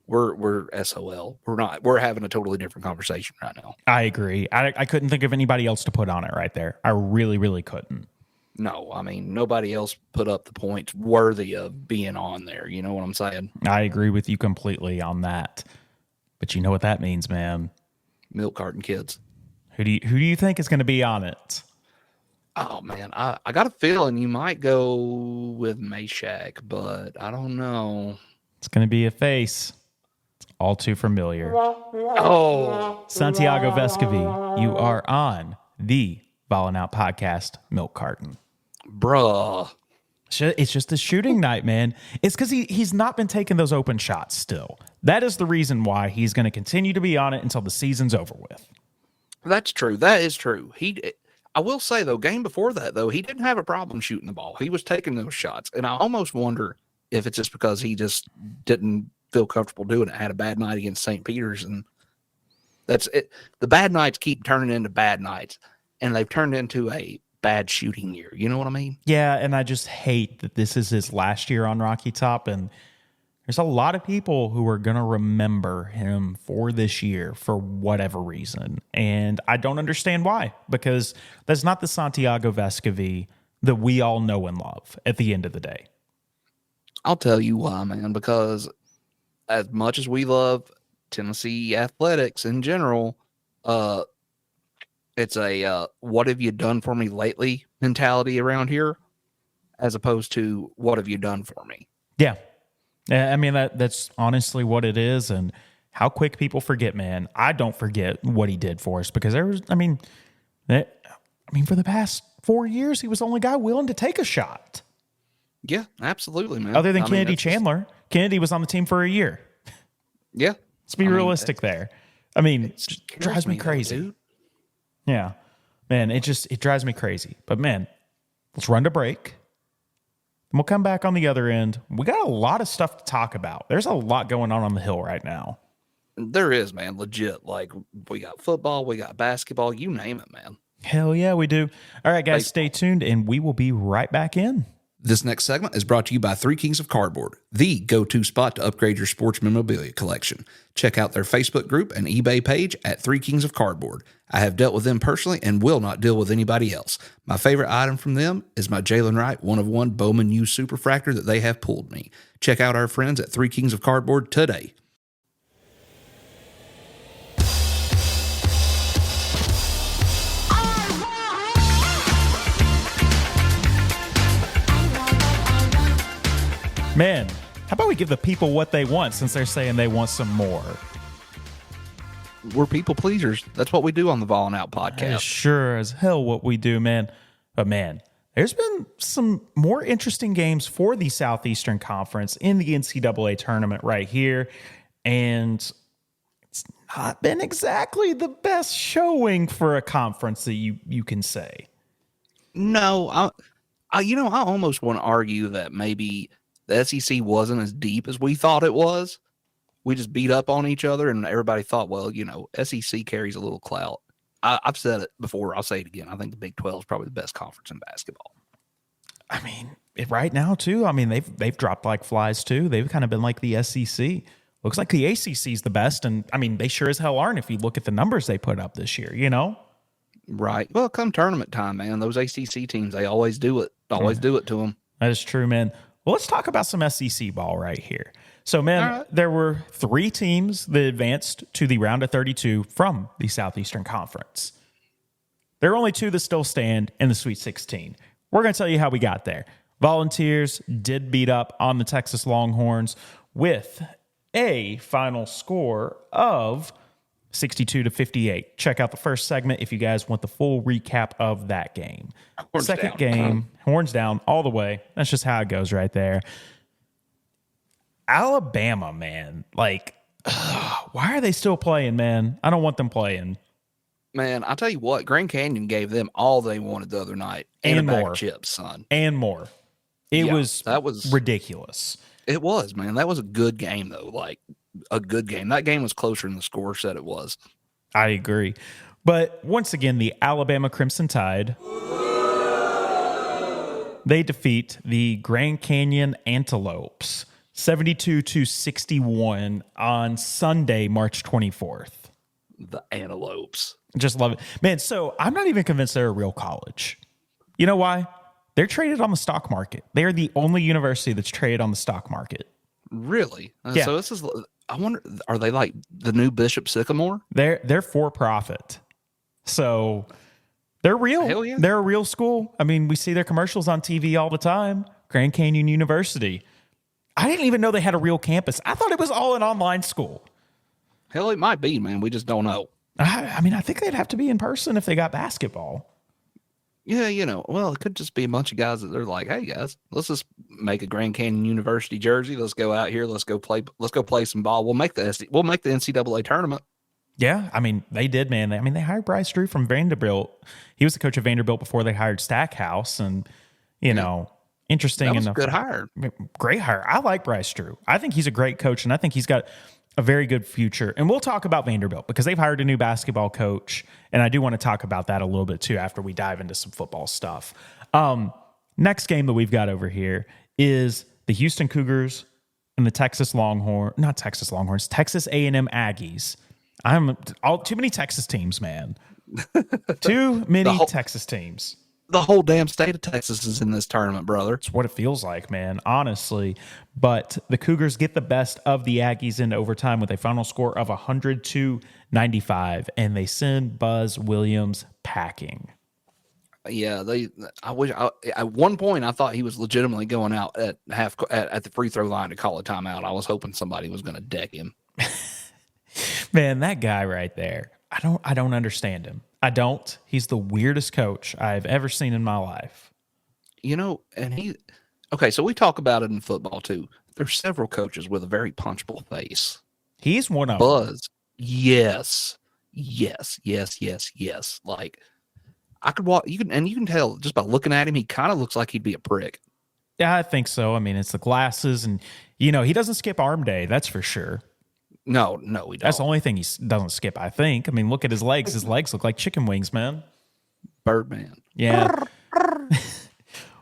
we're SOL. We're having a totally different conversation right now. I agree. I couldn't think of anybody else to put on it right there. I really, really couldn't. No, I mean, nobody else put up the points worthy of being on there. You know what I'm saying? I agree with you completely on that. But you know what that means, man? Milk carton kids. Who do you think is going to be on it? Oh, man, I got a feeling you might go with Meshack, but I don't know. It's going to be a face. It's all too familiar. Oh. Santiago Vescovi, you are on the Ballin' Out Podcast milk carton. Bruh. It's just a shooting night, man. It's because he's not been taking those open shots still. That is the reason why he's going to continue to be on it until the season's over with. That's true. That is true. I will say, though, game before that, though, he didn't have a problem shooting the ball. He was taking those shots. And I almost wonder if it's just because he just didn't feel comfortable doing it. Had a bad night against St. Peter's. And that's it. The bad nights keep turning into bad nights. And they've turned into a bad shooting year. You know what I mean? Yeah, and I just hate that this is his last year on Rocky Top, and there's a lot of people who are going to remember him for this year for whatever reason, and I don't understand why, because that's not the Santiago Vescovi that we all know and love at the end of the day. I'll tell you why, man, because as much as we love Tennessee athletics in general, It's a what have you done for me lately mentality around here, as opposed to what have you done for me. Yeah. I mean, that's honestly what it is. And how quick people forget, man. I don't forget what he did for us because for the past 4 years, he was the only guy willing to take a shot. Yeah, absolutely, man. Other than Kennedy Chandler. Kennedy was on the team for a year. Yeah. Let's be realistic there. I mean, it drives me crazy. Dude. Yeah. Man, it drives me crazy. But man, let's run to break. And we'll come back on the other end. We got a lot of stuff to talk about. There's a lot going on the Hill right now. There is, man, legit. Like, we got football, we got basketball, you name it, man. Hell yeah, we do. All right, guys, stay tuned, and we will be right back in. This next segment is brought to you by Three Kings of Cardboard, the go-to spot to upgrade your sports memorabilia collection. Check out their Facebook group and eBay page at Three Kings of Cardboard. I have dealt with them personally and will not deal with anybody else. My favorite item from them is my Jalen Wright 1-of-1 Bowman U Superfractor that they have pulled me. Check out our friends at Three Kings of Cardboard today. Man, how about we give the people what they want since they're saying they want some more? We're people pleasers. That's what we do on the Ballin' Out podcast. That is sure as hell what we do, man. But man, there's been some more interesting games for the Southeastern Conference in the NCAA tournament right here. And it's not been exactly the best showing for a conference that you can say. No, I almost want to argue that maybe the SEC wasn't as deep as we thought it was. We just beat up on each other, and everybody thought, well, SEC carries a little clout. I've said it before. I'll say it again. I think the Big 12 is probably the best conference in basketball. I mean, right now, too. I mean, they've dropped like flies, too. They've kind of been like the SEC. Looks like the ACC is the best, and, I mean, they sure as hell aren't if you look at the numbers they put up this year, Right. Well, come tournament time, man, those ACC teams, they always do it. Always do it to them. That is true, man. Well, let's talk about some SEC ball right here. So, man, There were 3 teams that advanced to the round of 32 from the Southeastern Conference. There are only 2 that still stand in the Sweet 16. We're going to tell you how we got there. Volunteers did beat up on the Texas Longhorns with a final score of 62-58. Check out the first segment if you guys want the full recap of that game. Second game, horns down all the way. That's just how it goes right there. Alabama, man. Like, why are they still playing, man? I don't want them playing. Man, I'll tell you what, Grand Canyon gave them all they wanted the other night. And a bag of chips, son. And more. That was ridiculous. It was, man. That was a good game, though. Like, a good game. That game was closer than the score said it was. I agree. But once again, the Alabama Crimson Tide, they defeat the Grand Canyon Antelopes 72-61 on Sunday, March 24th. The Antelopes. Just love it. Man, so I'm not even convinced they're a real college. You know why? They're traded on the stock market. They are the only university that's traded on the stock market. Really? Yeah. So this is, I wonder, are they like the new Bishop Sycamore? They're for profit. So they're real. Hell yeah. They're a real school. I mean, we see their commercials on TV all the time. Grand Canyon University. I didn't even know they had a real campus. I thought it was all an online school. Hell, it might be, man. We just don't know. I mean, I think they'd have to be in person if they got basketball. Yeah, well, it could just be a bunch of guys that they're like, hey guys, let's just make a Grand Canyon University jersey. Let's go out here. Let's go play some ball. We'll make the NCAA tournament. Yeah, I mean, they did, man. They hired Bryce Drew from Vanderbilt. He was the coach of Vanderbilt before they hired Stackhouse, and interesting enough. That was a good hire. Great hire. I like Bryce Drew. I think he's a great coach, and I think he's got a very good future. And we'll talk about Vanderbilt because they've hired a new basketball coach, and I do want to talk about that a little bit too after we dive into some football stuff. Next game that we've got over here is the Houston Cougars and the Texas A&M Aggies. Too many Texas teams, man. Too many Texas teams. The whole damn state of Texas is in this tournament, brother. It's what it feels like, man, honestly. But the Cougars get the best of the Aggies in overtime with a final score of 100-95, and they send Buzz Williams packing. Yeah, I wish. At one point, I thought he was legitimately going out at the free throw line to call a timeout. I was hoping somebody was going to deck him. Man, that guy right there. I don't understand him. I don't. He's the weirdest coach I've ever seen in my life. And okay, so we talk about it in football too. There's several coaches with a very punchable face. He's one of Buzz. them. Yes. Like I could walk. You can tell just by looking at him. He kind of looks like he'd be a prick. Yeah, I think so. I mean, it's the glasses, and he doesn't skip arm day. That's for sure. No, he don't. That's the only thing he doesn't skip, I think. I mean, look at his legs. His legs look like chicken wings, man. Birdman. Yeah.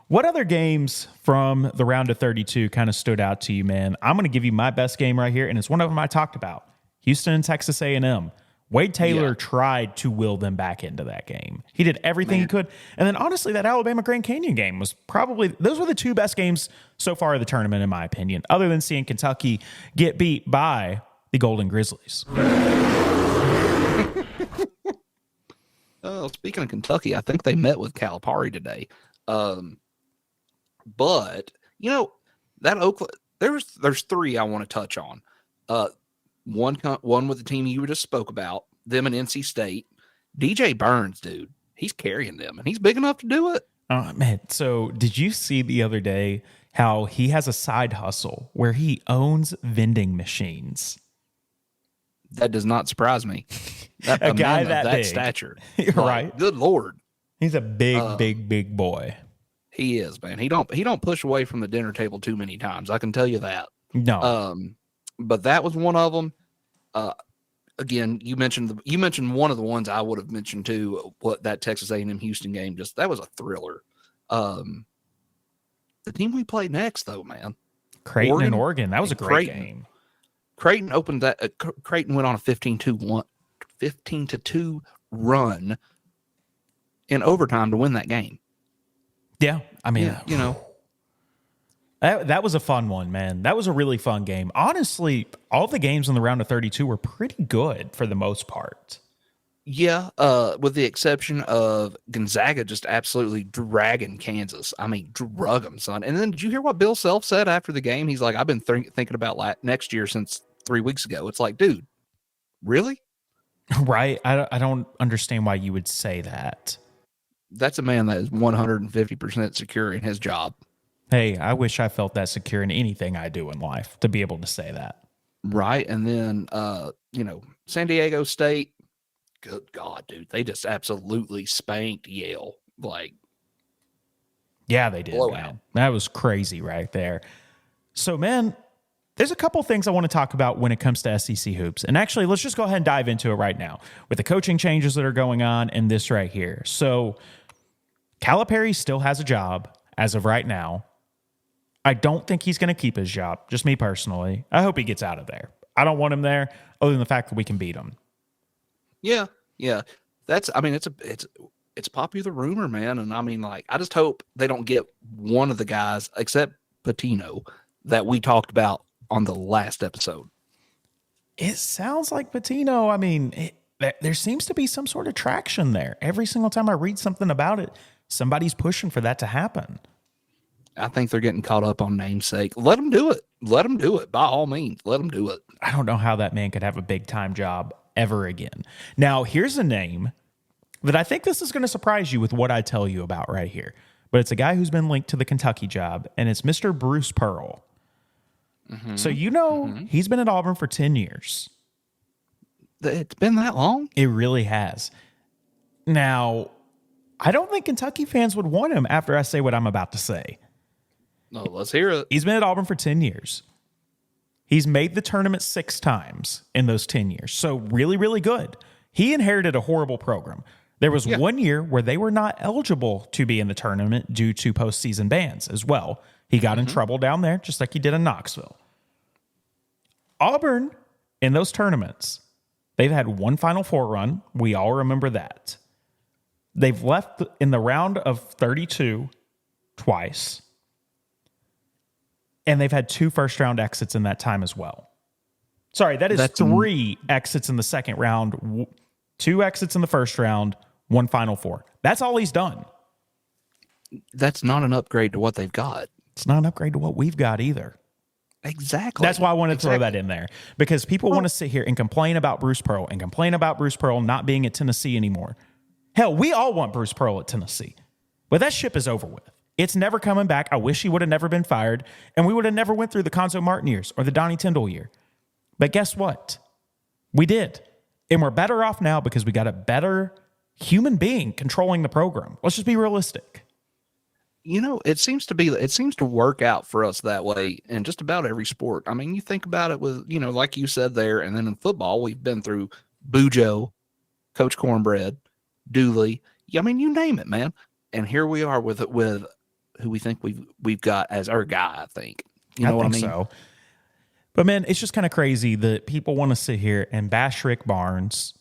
What other games from the round of 32 kind of stood out to you, man? I'm going to give you my best game right here, and it's one of them I talked about. Houston and Texas A&M. Wade Taylor tried to will them back into that game. He did everything he could. And then, honestly, that Alabama Grand Canyon game was those were the two best games so far of the tournament, in my opinion, other than seeing Kentucky get beat by the Golden Grizzlies. Speaking of Kentucky, I think they met with Calipari today. But that Oakland, there's three I want to touch on. One with the team you just spoke about, them and NC State. DJ Burns, dude, he's carrying them, and he's big enough to do it. Man, so did you see the other day how he has a side hustle where he owns vending machines? That does not surprise me. A guy that big. Stature, right? Good Lord, he's a big boy. He is, man. He don't push away from the dinner table too many times. I can tell you that. No. But that was one of them. Again, you mentioned one of the ones I would have mentioned too. What that Texas A&M Houston game that was a thriller. The team we played next, though, man, Creighton and Oregon. That was a great game. Creighton opened that. Creighton went on a 15-2 run in overtime to win that game. Yeah, I mean, that was a fun one, man. That was a really fun game. Honestly, all the games in the round of 32 were pretty good for the most part. Yeah, with the exception of Gonzaga just absolutely dragging Kansas. I mean, drug them, son. And then did you hear what Bill Self said after the game? He's like, I've been thinking about next year since 3 weeks ago. It's like, dude, really? Right? I don't understand why you would say that. That's a man that is 150% secure in his job. Hey, I wish I felt that secure in anything I do in life to be able to say that. Right. And then, San Diego State, good God, dude, they just absolutely spanked Yale. Yeah, they did, man. That was crazy right there. So, man, there's a couple things I want to talk about when it comes to SEC hoops. And actually, let's just go ahead and dive into it right now with the coaching changes that are going on and this right here. So, Calipari still has a job as of right now. I don't think he's going to keep his job, just me personally. I hope he gets out of there. I don't want him there other than the fact that we can beat him. Yeah. It's a popular rumor, man. And I mean, I just hope they don't get one of the guys, except Patino, that we talked about on the last episode. It sounds like Patino. I mean, there seems to be some sort of traction there. Every single time I read something about it, somebody's pushing for that to happen. I think they're getting caught up on namesake. Let them do it. By all means, let them do it. I don't know how that man could have a big-time job ever again. Now, here's a name that I think this is going to surprise you with what I tell you about right here. But it's a guy who's been linked to the Kentucky job, and it's Mr. Bruce Pearl. Mm-hmm. So he's been at Auburn for 10 years. It's been that long? It really has. Now, I don't think Kentucky fans would want him after I say what I'm about to say. No, let's hear it. He's been at Auburn for 10 years. He's made the tournament 6 times in those 10 years. So really, really good. He inherited a horrible program. There was 1 year where they were not eligible to be in the tournament due to postseason bans as well. He got in trouble down there, just like he did in Knoxville. Auburn, in those tournaments, they've had one Final Four run. We all remember that. They've left in the round of 32 twice. And they've had 2 first-round exits in that time as well. Sorry, that's 3 exits in the second round, 2 exits in the first round, 1 Final Four. That's all he's done. That's not an upgrade to what they've got. It's not an upgrade to what we've got either. Exactly. That's why I wanted to throw that in there. Because people want to sit here and complain about Bruce Pearl and complain about Bruce Pearl not being at Tennessee anymore. Hell, we all want Bruce Pearl at Tennessee. But that ship is over with. It's never coming back. I wish he would have never been fired, and we would have never went through the Conzo Martin years or the Donnie Tyndall year. But guess what? We did. And we're better off now because we got a better human being controlling the program. Let's just be realistic. You know, it seems to work out for us that way in just about every sport. I mean, you think about it with, you know, like you said there, and then in football, we've been through Bujo, Coach Cornbread, Dooley. I mean, you name it, man. And here we are with who we think we've got as our guy, I think. You know what I mean? So. But man, it's just kind of crazy that people want to sit here and bash Rick Barnes.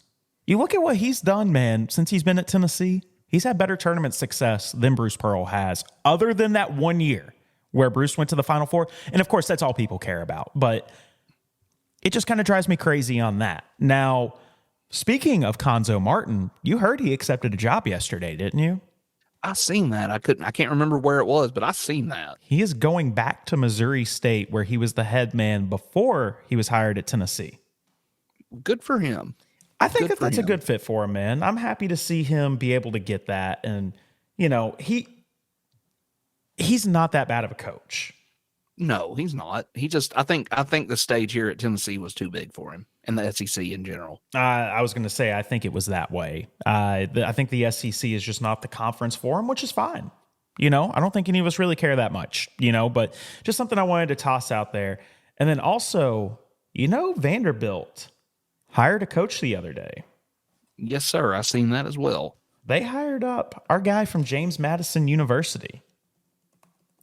You look at what he's done, man, since he's been at Tennessee. He's had better tournament success than Bruce Pearl has, other than that 1 year where Bruce went to the Final Four. And of course, that's all people care about. But it just kind of drives me crazy on that. Now, speaking of Conzo Martin, you heard he accepted a job yesterday, didn't you? I seen that. I can't remember where it was, but I seen that. He is going back to Missouri State, where he was the head man before he was hired at Tennessee. Good for him. I think that's a good fit for him, man. I'm happy to see him be able to get that. And, you know, he's not that bad of a coach. No, he's not. He just, I think the stage here at Tennessee was too big for him and the SEC in general. I was going to say, I think it was that way. I think the SEC is just not the conference for him, which is fine. You know, I don't think any of us really care that much, you know, but just something I wanted to toss out there. And then also, you know, Vanderbilt hired a coach the other day. Yes, sir. I seen that as well. They hired up our guy from James Madison University.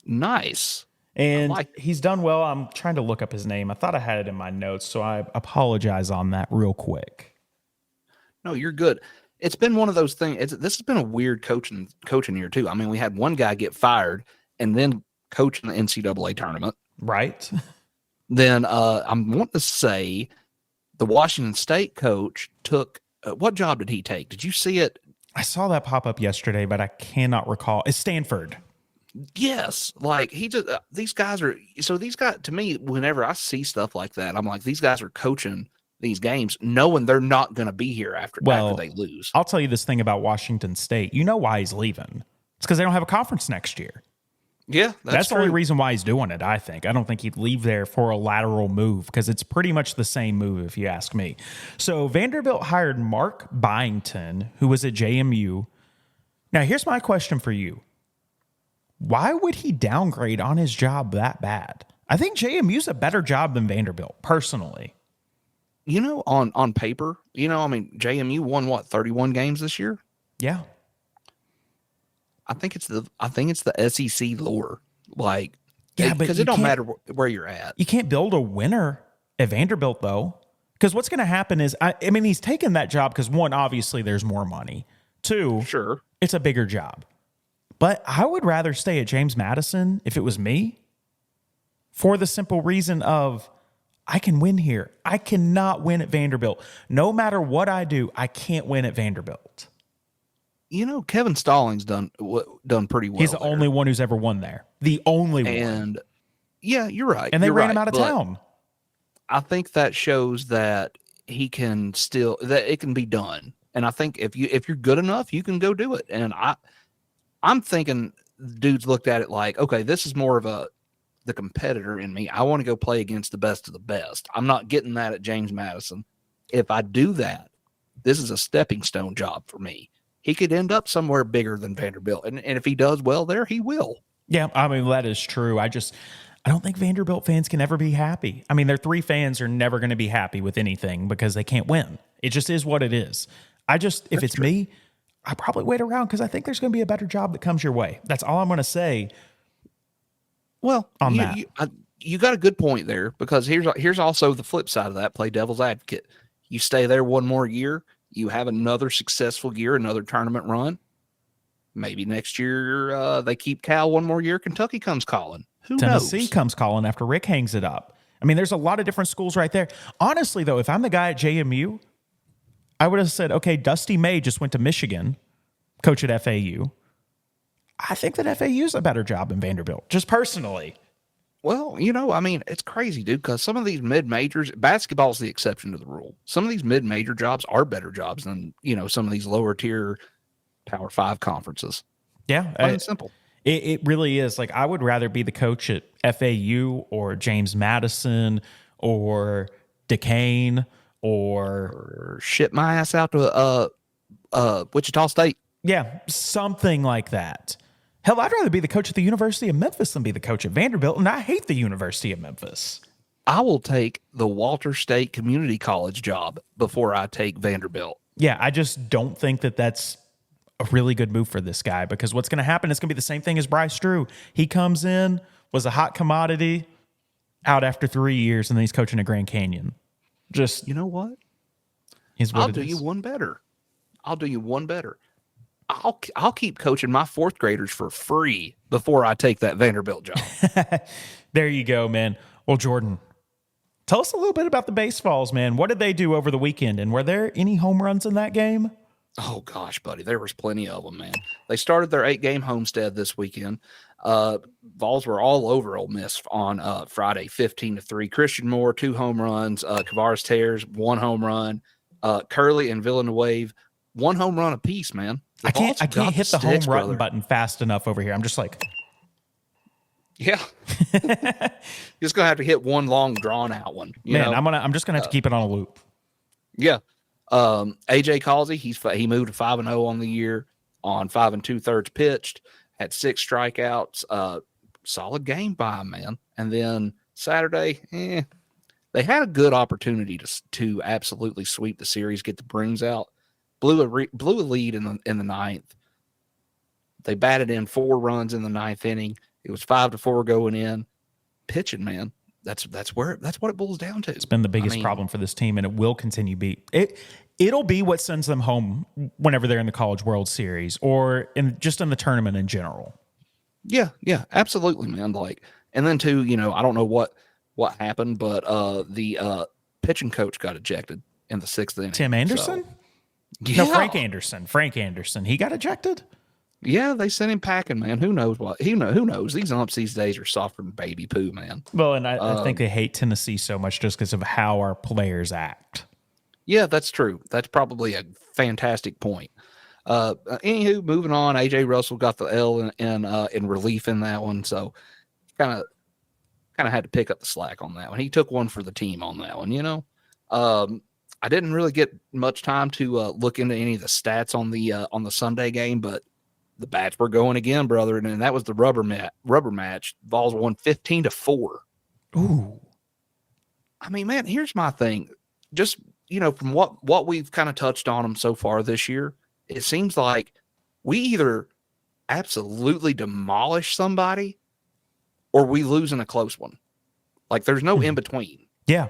Nice. And he's done well. I'm trying to look up his name. I thought I had it in my notes, so I apologize on that real quick. No, you're good. It's been one of those things. This has been a weird coaching year, too. I mean, we had one guy get fired and then coach in the NCAA tournament. Right. Then I'm wanting to say the Washington State coach took what job did he take? Did you see it? I saw that pop up yesterday, but I cannot recall. It's Stanford. Yes. Like he just, these guys, to me, whenever I see stuff like that, I'm like, these guys are coaching these games knowing they're not going to be here after they lose. I'll tell you this thing about Washington State. You know why he's leaving. It's because they don't have a conference next year. Yeah, that's the only reason why he's doing it, I think. I don't think he'd leave there for a lateral move because it's pretty much the same move, if you ask me. So Vanderbilt hired Mark Byington, who was at JMU. Now, here's my question for you. Why would he downgrade on his job that bad? I think JMU's a better job than Vanderbilt, personally. You know, on paper, you know, I mean, JMU won, 31 games this year? Yeah. I think it's the SEC lore, like, yeah, because it don't matter where you're at. You can't build a winner at Vanderbilt though, because what's going to happen is, I mean, he's taken that job because one, obviously, there's more money. Two, sure, it's a bigger job. But I would rather stay at James Madison if it was me, for the simple reason of I can win here. I cannot win at Vanderbilt. No matter what I do, I can't win at Vanderbilt. You know, Kevin Stallings done pretty well. He's the only one who's ever won there. The only one. And yeah, you're right. And they ran him out of town. I think that shows that he can that it can be done. And I think if you're good enough, you can go do it. And I'm thinking dudes looked at it like, okay, this is more of the competitor in me. I want to go play against the best of the best. I'm not getting that at James Madison. If I do that, this is a stepping stone job for me. He could end up somewhere bigger than Vanderbilt. And if he does well there, he will. Yeah, I mean, that is true. I don't think Vanderbilt fans can ever be happy. I mean, their 3 fans are never going to be happy with anything because they can't win. It just is what it is. If it's me, I probably wait around because I think there's going to be a better job that comes your way. That's all I'm going to say. Well, you got a good point there, because here's also the flip side of that. Play devil's advocate. You stay there one more year, you have another successful year, another tournament run. Maybe next year they keep Cal one more year. Kentucky comes calling. Who Tennessee knows? comes calling after Rick hangs it up. I mean, there's a lot of different schools right there. Honestly, though, if I'm the guy at JMU, I would have said, okay, Dusty May just went to Michigan, coach at FAU. I think that FAU's a better job than Vanderbilt, just personally. Well, you know, I mean, it's crazy, dude, because some of these mid-majors, basketball's the exception to the rule. Some of these mid-major jobs are better jobs than, you know, some of these lower-tier Power 5 conferences. Yeah. Plain and simple. It really is. Like, I would rather be the coach at FAU or James Madison or Duquesne or ship my ass out to Wichita State. Yeah, something like that. Hell, I'd rather be the coach at the University of Memphis than be the coach at Vanderbilt, and I hate the University of Memphis. I will take the Walter State Community College job before I take Vanderbilt. Yeah, I just don't think that that's a really good move for this guy, because what's going to happen is going to be the same thing as Bryce Drew. He comes in, was a hot commodity, out after 3 years, and then he's coaching at Grand Canyon. Just, you know what? I'll do you one better. I'll do you one better. I'll keep coaching my fourth graders for free before I take that Vanderbilt job. There you go, man. Well, Jordan, tell us a little bit about the Basevols, man. What did they do over the weekend, and were there any home runs in that game? Oh, gosh, buddy. There was plenty of them, man. They started their 8-game homestead this weekend. Vols were all over Ole Miss on Friday, 15-3. Christian Moore, 2 home runs. Kavaris Tears, 1 home run. Curley and Villanueva, 1 home run apiece, man. I can't hit the home run button fast enough over here. I'm just like, yeah. You're just gonna have to hit one long drawn out one. I'm just gonna have to keep it on a loop. Yeah. AJ Causey, he moved to 5-0 on the year on 5 2/3 pitched, had 6 strikeouts. Solid game by him, man. And then Saturday, they had a good opportunity to absolutely sweep the series, get the Bruins out. Blew a lead in the 9th. They batted in 4 runs in the 9th inning. It was 5-4 going in. Pitching, man. That's what it boils down to. It's been the biggest problem for this team, and it will continue be. It'll be what sends them home whenever they're in the College World Series or just in the tournament in general. Yeah, absolutely, man. And then too, I don't know what happened, but the pitching coach got ejected in the 6th inning. Tim Anderson? Yeah. No, Frank Anderson. He got ejected? Yeah, they sent him packing, man. Who knows what? Who knows? These umps these days are softer than baby poo, man. Well, and I think they hate Tennessee so much just because of how our players act. Yeah, that's true. That's probably a fantastic point. Anywho, moving on, AJ Russell got the L in relief in that one, so kind of had to pick up the slack on that one. He took one for the team on that one, I didn't really get much time to look into any of the stats on the Sunday game, but the bats were going again, brother, and that was the rubber match. Vols won 15-4. Ooh. I mean, man, here's my thing. Just, from what we've kind of touched on them so far this year, it seems like we either absolutely demolish somebody or we lose in a close one. Like, there's no in between. Yeah.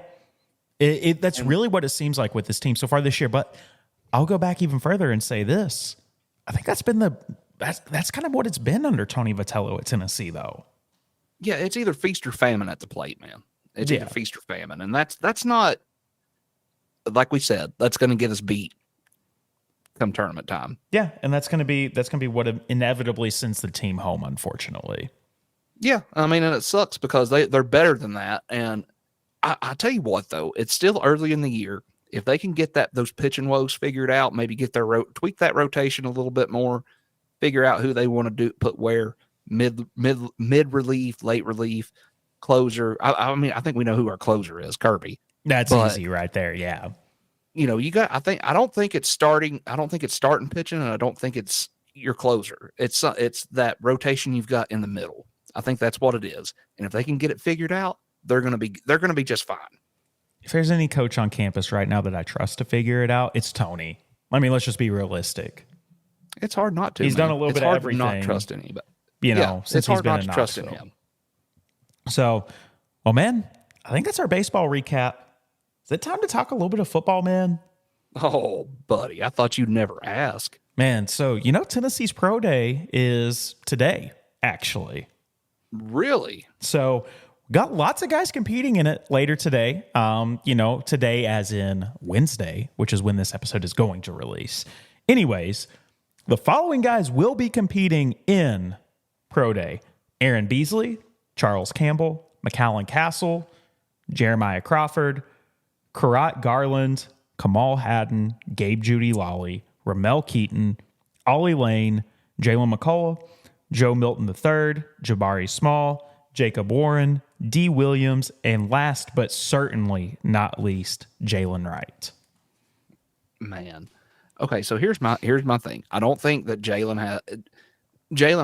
That's really what it seems like with this team so far this year. But I'll go back even further and say this. I think that's kind of what it's been under Tony Vitello at Tennessee, though. Yeah, it's either feast or famine at the plate, man. It's either feast or famine, and that's not, like we said, that's going to get us beat come tournament time. Yeah, and that's going to be what inevitably sends the team home, unfortunately. Yeah, I mean, and it sucks because they're better than that. And I tell you what, though, it's still early in the year. If they can get those pitching woes figured out, maybe get tweak that rotation a little bit more, figure out who they want to put where, mid relief, late relief, closer. I mean, I think we know who our closer is, Kirby. That's easy right there. Yeah. I don't think it's starting pitching, and I don't think it's your closer. It's that rotation you've got in the middle. I think that's what it is. And if they can get it figured out, they're going to be just fine. If there's any coach on campus right now that I trust to figure it out, it's Tony. I mean, let's just be realistic. It's hard not to. He's done a little bit of everything. It's hard to not trust anybody. Since he's been in Knoxville. Trust in him. So, well, man, I think that's our baseball recap. Is it time to talk a little bit of football, man? Oh, buddy, I thought you'd never ask. Man, so Tennessee's pro day is today, actually. Really? So got lots of guys competing in it later today. Today as in Wednesday, which is when this episode is going to release. Anyways, the following guys will be competing in pro day: Aaron Beasley, Charles Campbell, McAllen Castle, Jeremiah Crawford, Karat Garland, Kamal Haddon, Gabe Judy Lawley, Ramel Keaton, Ollie Lane, Jalen McCullough, Joe Milton III, Jabari Small, Jacob Warren, D. Williams, and last but certainly not least, Jalen Wright. Man. Okay, so here's my thing. I don't think that Jalen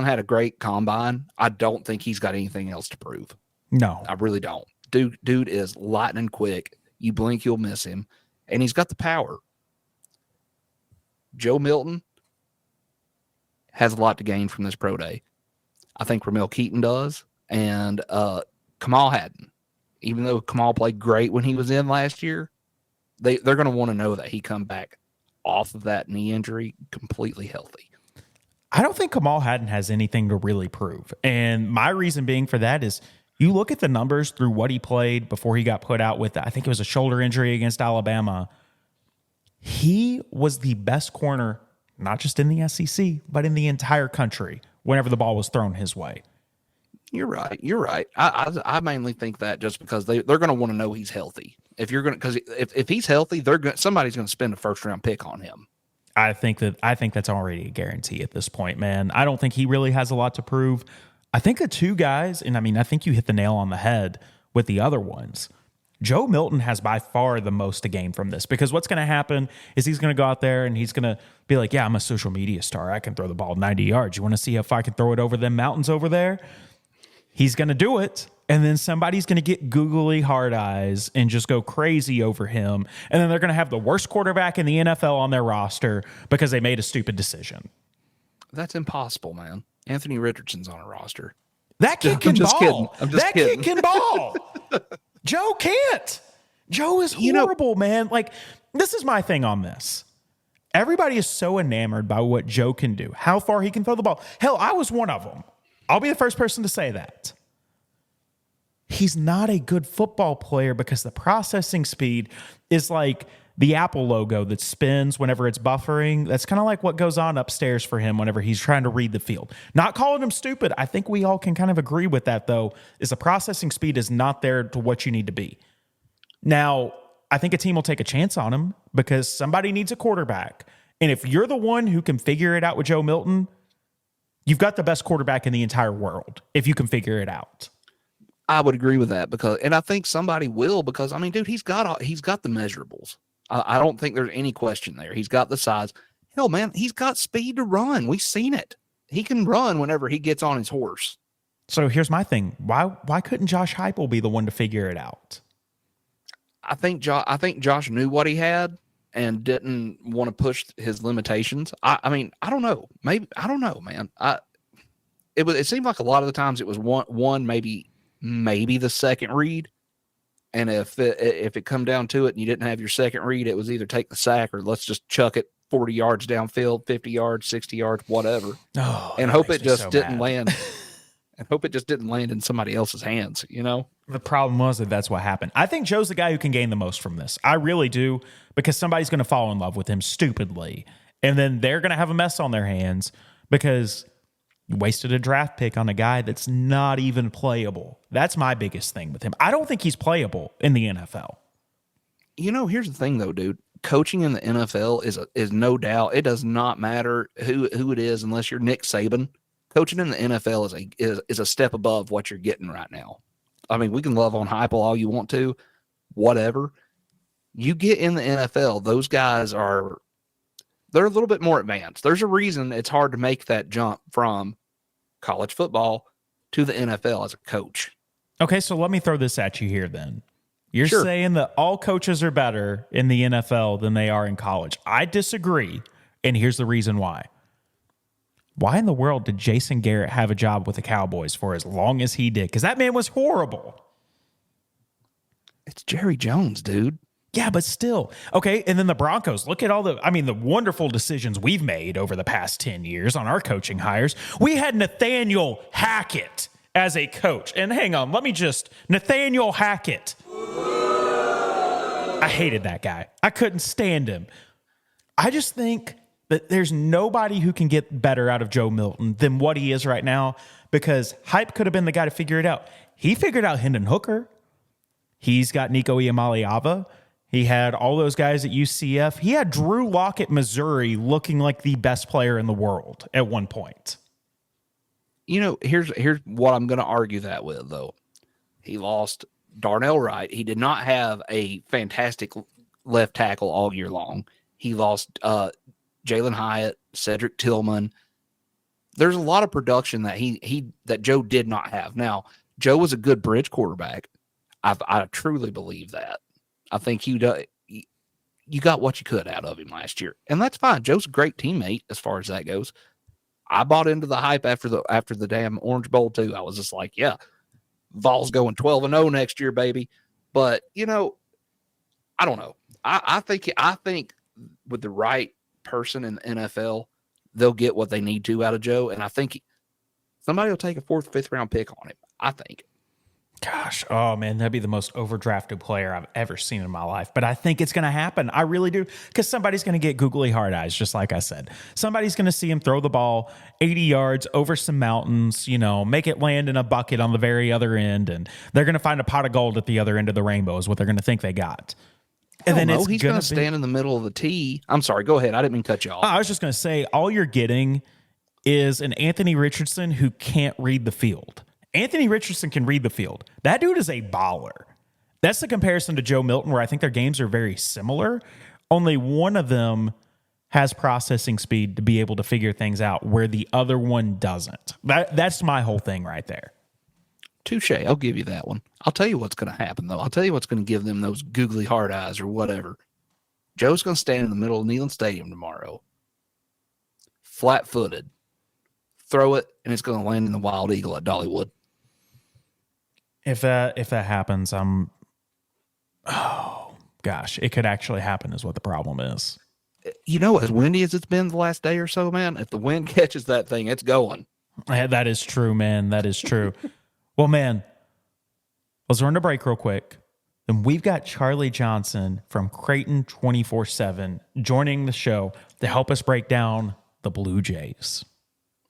had a great combine. I don't think he's got anything else to prove. No. I really don't. Dude is lightning quick. You blink, you'll miss him. And he's got the power. Joe Milton has a lot to gain from this pro day. I think Ramel Keaton does. And Kamal Haddon. Even though Kamal played great when he was in last year, they're going to want to know that he come back off of that knee injury completely healthy. I don't think Kamal Haddon has anything to really prove. And my reason being for that is you look at the numbers through what he played before he got put out with, I think it was a shoulder injury against Alabama. He was the best corner, not just in the SEC, but in the entire country whenever the ball was thrown his way. You're right. I mainly think that just because they're going to want to know he's healthy. Because if he's healthy, somebody's going to spend a first round pick on him. I think that's already a guarantee at this point, man. I don't think he really has a lot to prove. I think the two guys, and I think you hit the nail on the head with the other ones. Joe Milton has by far the most to gain from this, because what's going to happen is he's going to go out there and he's going to be like, yeah, I'm a social media star. I can throw the ball 90 yards. You want to see if I can throw it over them mountains over there? He's going to do it. And then somebody's going to get googly hard eyes and just go crazy over him. And then they're going to have the worst quarterback in the NFL on their roster because they made a stupid decision. That's impossible, man. Anthony Richardson's on a roster. That kid can ball. That kid can ball. Joe can't. Joe is horrible, man. Like, this is my thing on this. Everybody is so enamored by what Joe can do, how far he can throw the ball. Hell, I was one of them. I'll be the first person to say that. He's not a good football player because the processing speed is like the Apple logo that spins whenever it's buffering. That's kind of like what goes on upstairs for him whenever he's trying to read the field. Not calling him stupid. I think we all can kind of agree with that, though, is the processing speed is not there to what you need to be. Now, I think a team will take a chance on him because somebody needs a quarterback. And if you're the one who can figure it out with Joe Milton, you've got the best quarterback in the entire world if you can figure it out. I would agree with that and I think somebody will because, dude, he's got the measurables. I don't think there's any question there. He's got the size. Hell, man, he's got speed to run. We've seen it. He can run whenever he gets on his horse. So here's my thing. Why couldn't Josh Heupel be the one to figure it out? I think Josh knew what he had and didn't want to push his limitations. I don't know. Maybe I don't know, man. It seemed like a lot of the times it was one maybe the second read. And if it come down to it and you didn't have your second read, it was either take the sack or let's just chuck it 40 yards downfield, 50 yards, 60 yards, whatever. And hope it just didn't land. And hope it just didn't land in somebody else's hands, you know? The problem was that's what happened. I think Joe's the guy who can gain the most from this. I really do, because somebody's going to fall in love with him stupidly. And then they're going to have a mess on their hands because you wasted a draft pick on a guy that's not even playable. That's my biggest thing with him. I don't think he's playable in the NFL. You know, here's the thing, though, dude. Coaching in the NFL is no doubt. It does not matter who it is unless you're Nick Saban. Coaching in the NFL is a step above what you're getting right now. We can love on Heupel all you want to, whatever. You get in the NFL, those guys they're a little bit more advanced. There's a reason it's hard to make that jump from college football to the NFL as a coach. Okay, so let me throw this at you here then. You're Sure. saying that all coaches are better in the NFL than they are in college. I disagree, and here's the reason why. Why in the world did Jason Garrett have a job with the Cowboys for as long as he did? Because that man was horrible. It's Jerry Jones, dude. Yeah, but still. Okay, and then the Broncos. Look at all the wonderful decisions we've made over the past 10 years on our coaching hires. We had Nathaniel Hackett as a coach. And hang on, Nathaniel Hackett. I hated that guy. I couldn't stand him. I just think that there's nobody who can get better out of Joe Milton than what he is right now, because Hype could have been the guy to figure it out. He figured out Hendon Hooker. He's got Nico Iamaleava. He had all those guys at UCF. He had Drew Lock at Missouri looking like the best player in the world at one point. Here's what I'm going to argue that with, though. He lost Darnell Wright. He did not have a fantastic left tackle all year long. He lost Jalen Hyatt, Cedric Tillman. There's a lot of production that Joe did not have. Now, Joe was a good bridge quarterback. I truly believe that. I think you got what you could out of him last year, and that's fine. Joe's a great teammate as far as that goes. I bought into the hype after the damn Orange Bowl too. I was just like, yeah, Vols going 12-0 next year, baby. But I don't know. I think with the right person in the NFL, they'll get what they need to out of Joe, and I think somebody will take a 4th, 5th round pick on him. I think. Gosh, oh man, that'd be the most overdrafted player I've ever seen in my life. But I think it's going to happen. I really do, because somebody's going to get googly hard eyes, just like I said. Somebody's going to see him throw the ball 80 yards over some mountains, make it land in a bucket on the very other end, and they're going to find a pot of gold at the other end of the rainbow is what they're going to think they got. And then he's going to stand in the middle of the tee. I'm sorry, go ahead. I didn't mean to cut you off. I was just going to say, all you're getting is an Anthony Richardson who can't read the field. Anthony Richardson can read the field. That dude is a baller. That's the comparison to Joe Milton, where I think their games are very similar. Only one of them has processing speed to be able to figure things out, where the other one doesn't. That's my whole thing right there. Touche. I'll give you that one. I'll tell you what's going to happen, though. I'll tell you what's going to give them those googly hard eyes or whatever. Joe's going to stand in the middle of Neyland Stadium tomorrow, flat-footed, throw it, and it's going to land in the Wild Eagle at Dollywood. If that happens, oh gosh, it could actually happen is what the problem is. As windy as it's been the last day or so, man, if the wind catches that thing, it's going. That is true, man. That is true. Well, man, let's run to break real quick. And we've got Charlie Johnson from Creighton 24/7 joining the show to help us break down the Blue Jays.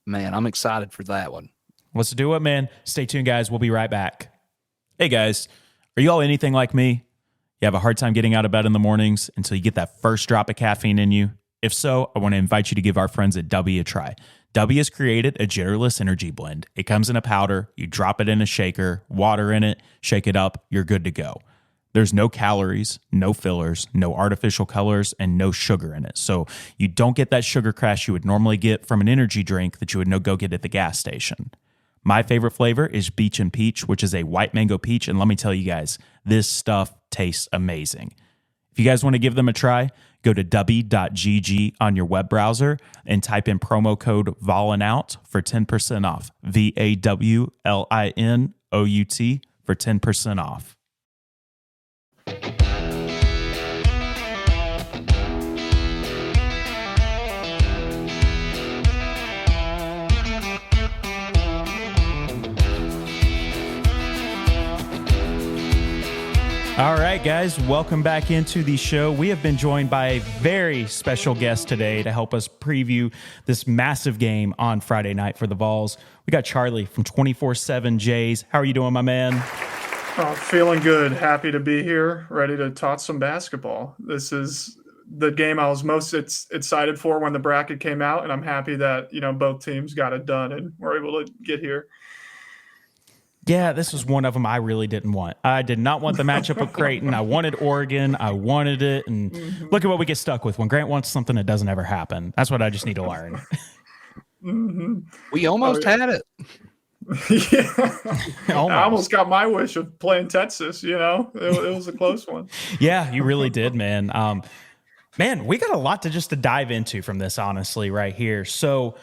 Man, I'm excited for that one. Let's do it, man. Stay tuned, guys. We'll be right back. Hey, guys, are you all anything like me? You have a hard time getting out of bed in the mornings until you get that first drop of caffeine in you? If so, I want to invite you to give our friends at W a try. W has created a jitterless energy blend. It comes in a powder. You drop it in a shaker, water in it, shake it up. You're good to go. There's no calories, no fillers, no artificial colors, and no sugar in it. So you don't get that sugar crash you would normally get from an energy drink that you would go get at the gas station. My favorite flavor is Beach and Peach, which is a white mango peach. And let me tell you guys, this stuff tastes amazing. If you guys want to give them a try, go to w.gg on your web browser and type in promo code VALLINOUT for 10% off. VAWLINOUT for 10% off. All right, guys, welcome back into the show. We have been joined by a very special guest today to help us preview this massive game on Friday night for the Vols. We got Charlie from 24/7 Jays. How are you doing, my man? Feeling good. Happy to be here. Ready to talk some basketball. This is the game I was most excited for when the bracket came out, and I'm happy that both teams got it done and were able to get here. Yeah, this was one of them I really didn't want. I did not want the matchup with Creighton. I wanted Oregon. I wanted it. And look at what we get stuck with when Grant wants something that doesn't ever happen. That's what I just need to learn. We almost had it. Yeah. I almost got my wish of playing Texas, It was a close one. Yeah, you really did, man. Man, we got a lot to dive into from this, honestly, right here. So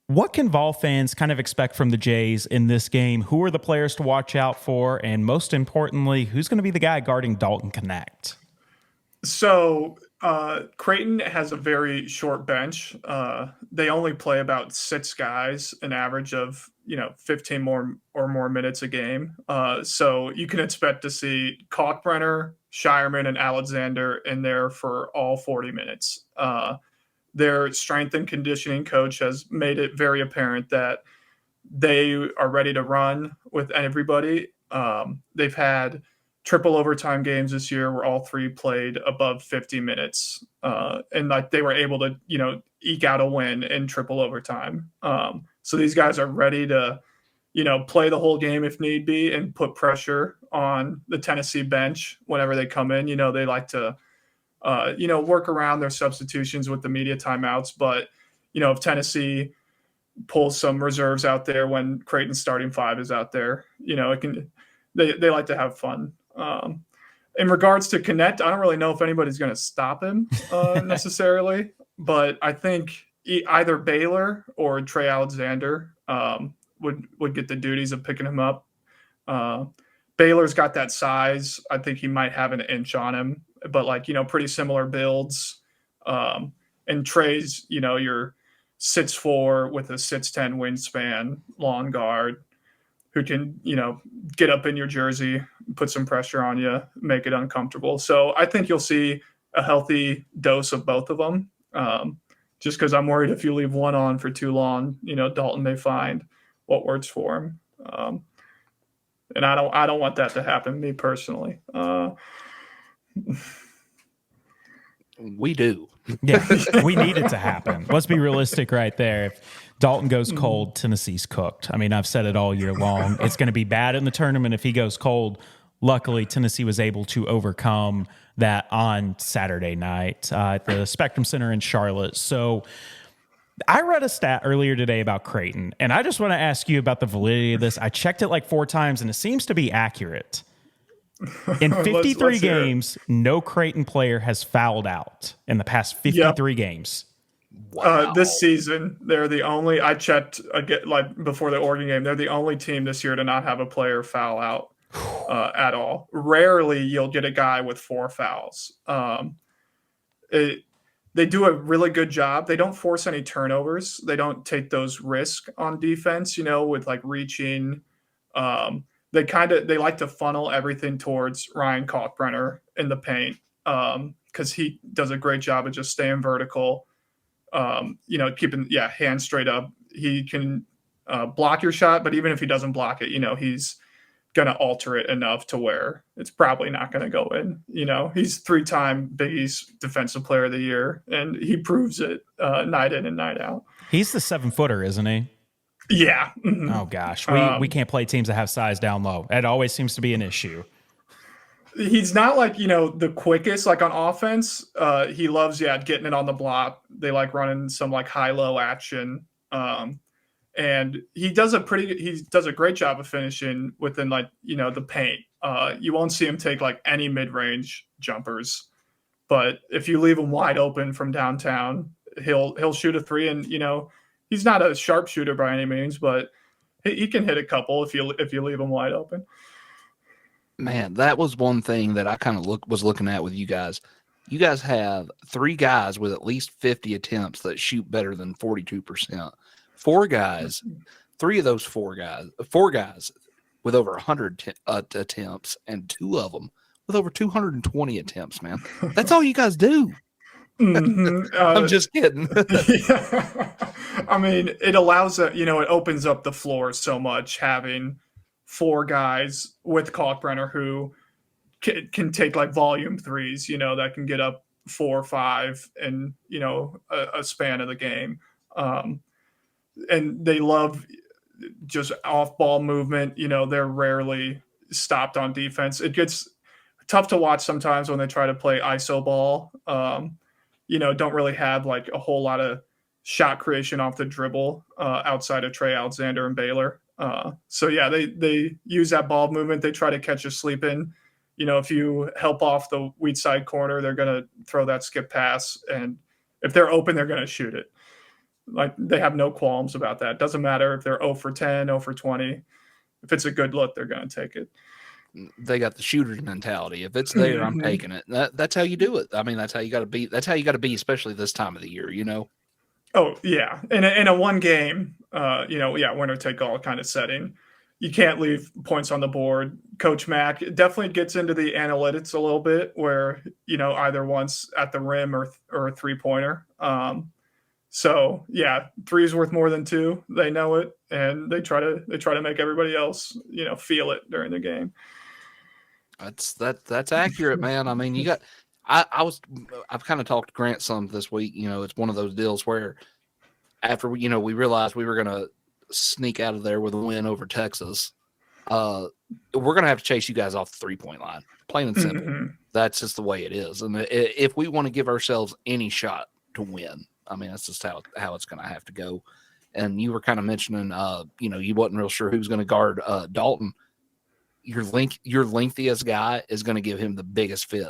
what can Vol fans kind of expect from the Jays in this game? Who are the players to watch out for? And most importantly, who's going to be the guy guarding Dalton Connect? So Creighton has a very short bench. They only play about 6 guys, an average of 15 more minutes a game. So you can expect to see Kalkbrenner, Shireman, and Alexander in there for all 40 minutes. Their strength and conditioning coach has made it very apparent that they are ready to run with everybody. They've had triple overtime games this year where all 3 played above 50 minutes. And like they were able to, eke out a win in triple overtime. So these guys are ready to, play the whole game if need be and put pressure on the Tennessee bench whenever they come in. They like to, work around their substitutions with the media timeouts. But, if Tennessee pulls some reserves out there when Creighton's starting 5 is out there, they like to have fun. In regards to Connect, I don't really know if anybody's going to stop him necessarily, but I think either Baylor or Trey Alexander would get the duties of picking him up. Baylor's got that size. I think he might have an inch on him, but pretty similar builds. And Trey's, your 6'4" with a 6'10" wingspan, long guard, who can, get up in your jersey, put some pressure on you, make it uncomfortable. So I think you'll see a healthy dose of both of them. Just because I'm worried if you leave one on for too long, Dalton may find what works for him. And I don't want that to happen, me personally. We do. Yeah, we need it to happen. Let's be realistic right there. If Dalton goes cold, Tennessee's cooked. I mean, I've said it all year long. It's going to be bad in the tournament if he goes cold. Luckily, Tennessee was able to overcome that on Saturday night at the Spectrum Center in Charlotte. So I read a stat earlier today about Creighton, and I just want to ask you about the validity of this. I checked it like 4 times, and it seems to be accurate. In 53 let's games, no Creighton player has fouled out in the past 53 games. Wow. This season, they're the only. I checked before the Oregon game. They're the only team this year to not have a player foul out at all. Rarely you'll get a guy with 4 fouls. They do a really good job. They don't force any turnovers. They don't take those risks on defense. With reaching. They like to funnel everything towards Ryan Kalkbrenner in the paint because he does a great job of just staying vertical, keeping hands straight up. He can block your shot, but even if he doesn't block it, he's going to alter it enough to where it's probably not going to go in. He's 3-time Big East Defensive Player of the Year, and he proves it night in and night out. He's the 7-footer, isn't he? Yeah. Mm-hmm. Oh, gosh. We can't play teams that have size down low. It always seems to be an issue. He's not the quickest, on offense. He loves, getting it on the block. They like running some high-low action. And he does a great job of finishing within the paint. You won't see him take any mid-range jumpers, but if you leave him wide open from downtown, he'll shoot a 3 and, he's not a sharpshooter by any means, but he can hit a couple if you leave him wide open. Man, that was one thing that I kind of was looking at with you guys. You guys have 3 guys with at least 50 attempts that shoot better than 42%. 4 guys, 3 of those 4 guys with over 100 attempts, and 2 of them with over 220 attempts, man. That's all you guys do. Mm-hmm. I'm just kidding. Yeah. I mean, it allows it opens up the floor so much having 4 guys with Kalkbrenner who can take volume 3s, that can get up 4 or 5 in, a span of the game. And they love just off ball movement. They're rarely stopped on defense. It gets tough to watch sometimes when they try to play ISO ball. Don't really have a whole lot of shot creation off the dribble outside of Trey Alexander and Baylor. They use that ball movement. They try to catch you sleeping. If you help off the weak side corner, they're going to throw that skip pass. And if they're open, they're going to shoot it. They have no qualms about that. Doesn't matter if they're 0 for 10, 0 for 20. If it's a good look, they're going to take it. they got the shooter's mentality. If it's there, I'm taking it. That's how you do it. I mean, that's how you got to be. That's how you got to be, especially this time of the year. Oh yeah, in a one game, winner take all kind of setting, you can't leave points on the board. Coach Mack definitely gets into the analytics a little bit, where either one's at the rim or a 3-pointer. So yeah, 3 is worth more than 2. They know it, and they try to make everybody else feel it during the game. That's accurate, man. I mean, I've kind of talked to Grant some this week. It's one of those deals where after we realized we were gonna sneak out of there with a win over Texas, we're gonna have to chase you guys off the 3-point line, plain and simple. That's just the way it is. And if we want to give ourselves any shot to win, I mean, that's just how it's gonna have to go. And you were kind of mentioning, you wasn't real sure who's going to guard Dalton. Your lengthiest guy is going to give him the biggest fit.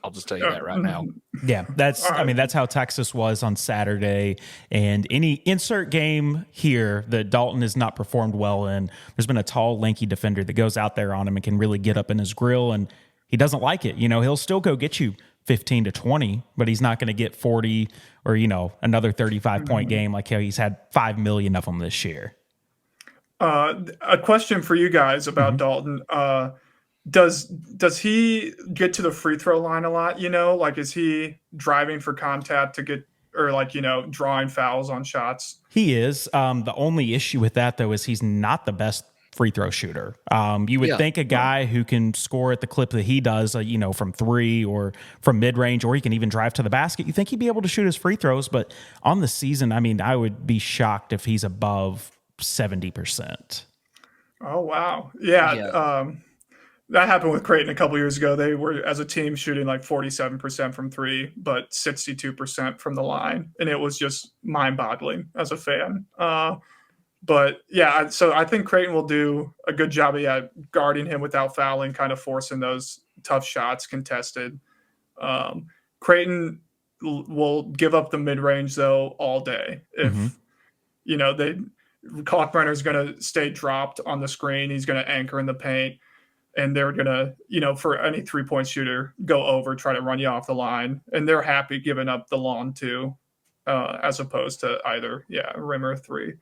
I'll just tell you that right now. Yeah, that's how Texas was on Saturday. And any insert game here that Dalton has not performed well in, there's been a tall, lanky defender that goes out there on him and can really get up in his grill, and he doesn't like it. He'll still go get you 15 to 20, but he's not going to get 40 or, another 35-point game like how he's had 5 million of them this year. A question for you guys about Dalton. Does he get to the free throw line a lot? Is he driving for contact to get, or drawing fouls on shots? He is. The only issue with that, though, is he's not the best free throw shooter. You would think a guy who can score at the clip that he does, from 3 or from mid range, or he can even drive to the basket, you think he'd be able to shoot his free throws. But on the season, I mean, I would be shocked if he's above 70%. Oh, wow. Yeah. That happened with Creighton a couple years ago. They were, as a team, shooting like 47% from 3, but 62% from the line. And it was just mind-boggling as a fan. But yeah, so I think Creighton will do a good job of guarding him without fouling, kind of forcing those tough shots contested. Creighton will give up the mid-range, though, all day. If, Kalkbrenner's going to stay dropped on the screen. He's going to anchor in the paint. And they're going to, for any 3-point shooter, go over, try to run you off the line. And they're happy giving up the long 2 as opposed to either, rim or 3.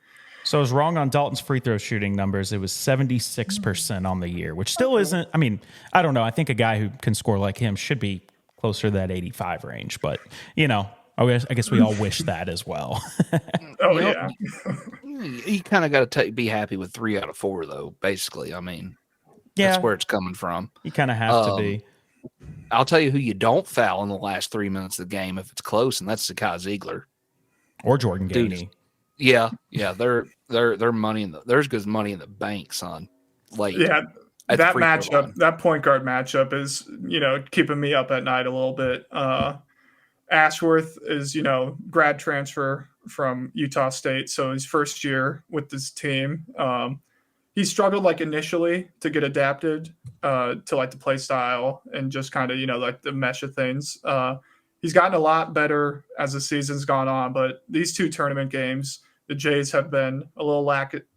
So I was wrong on Dalton's free throw shooting numbers. It was 76% on the year, which still isn't, I mean, I don't know. I think a guy who can score like him should be closer to that 85 range. But, I guess we all wish that as well. Yeah. You kind of got to be happy with 3 out of 4, though, basically. I mean, that's where it's coming from. You kind of have to be. I'll tell you who you don't foul in the last 3 minutes of the game if it's close, and that's Zakai Ziegler. Or Jordan Gainey. Yeah, they're money there's good money in the bank, son. Late. Yeah, that matchup, that point guard matchup is, keeping me up at night a little bit. Ashworth is, grad transfer from Utah State, so his first year with this team. He struggled initially to get adapted to the play style and just kind of, the mesh of things. He's gotten a lot better as the season's gone on, but these 2 tournament games, the Jays have been a little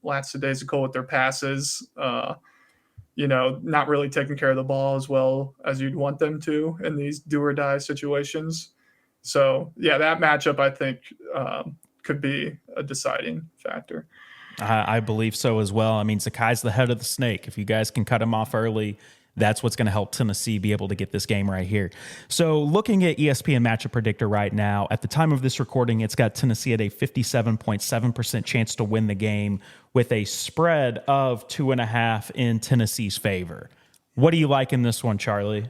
lackadaisical with their passes, not really taking care of the ball as well as you'd want them to in these do or die situations. So, that matchup, I think, could be a deciding factor. I believe so as well. I mean, Zakai's the head of the snake. If you guys can cut him off early, that's what's going to help Tennessee be able to get this game right here. So looking at ESPN Matchup Predictor right now, at the time of this recording, it's got Tennessee at a 57.7% chance to win the game with a spread of 2.5 in Tennessee's favor. What do you like in this one, Charlie?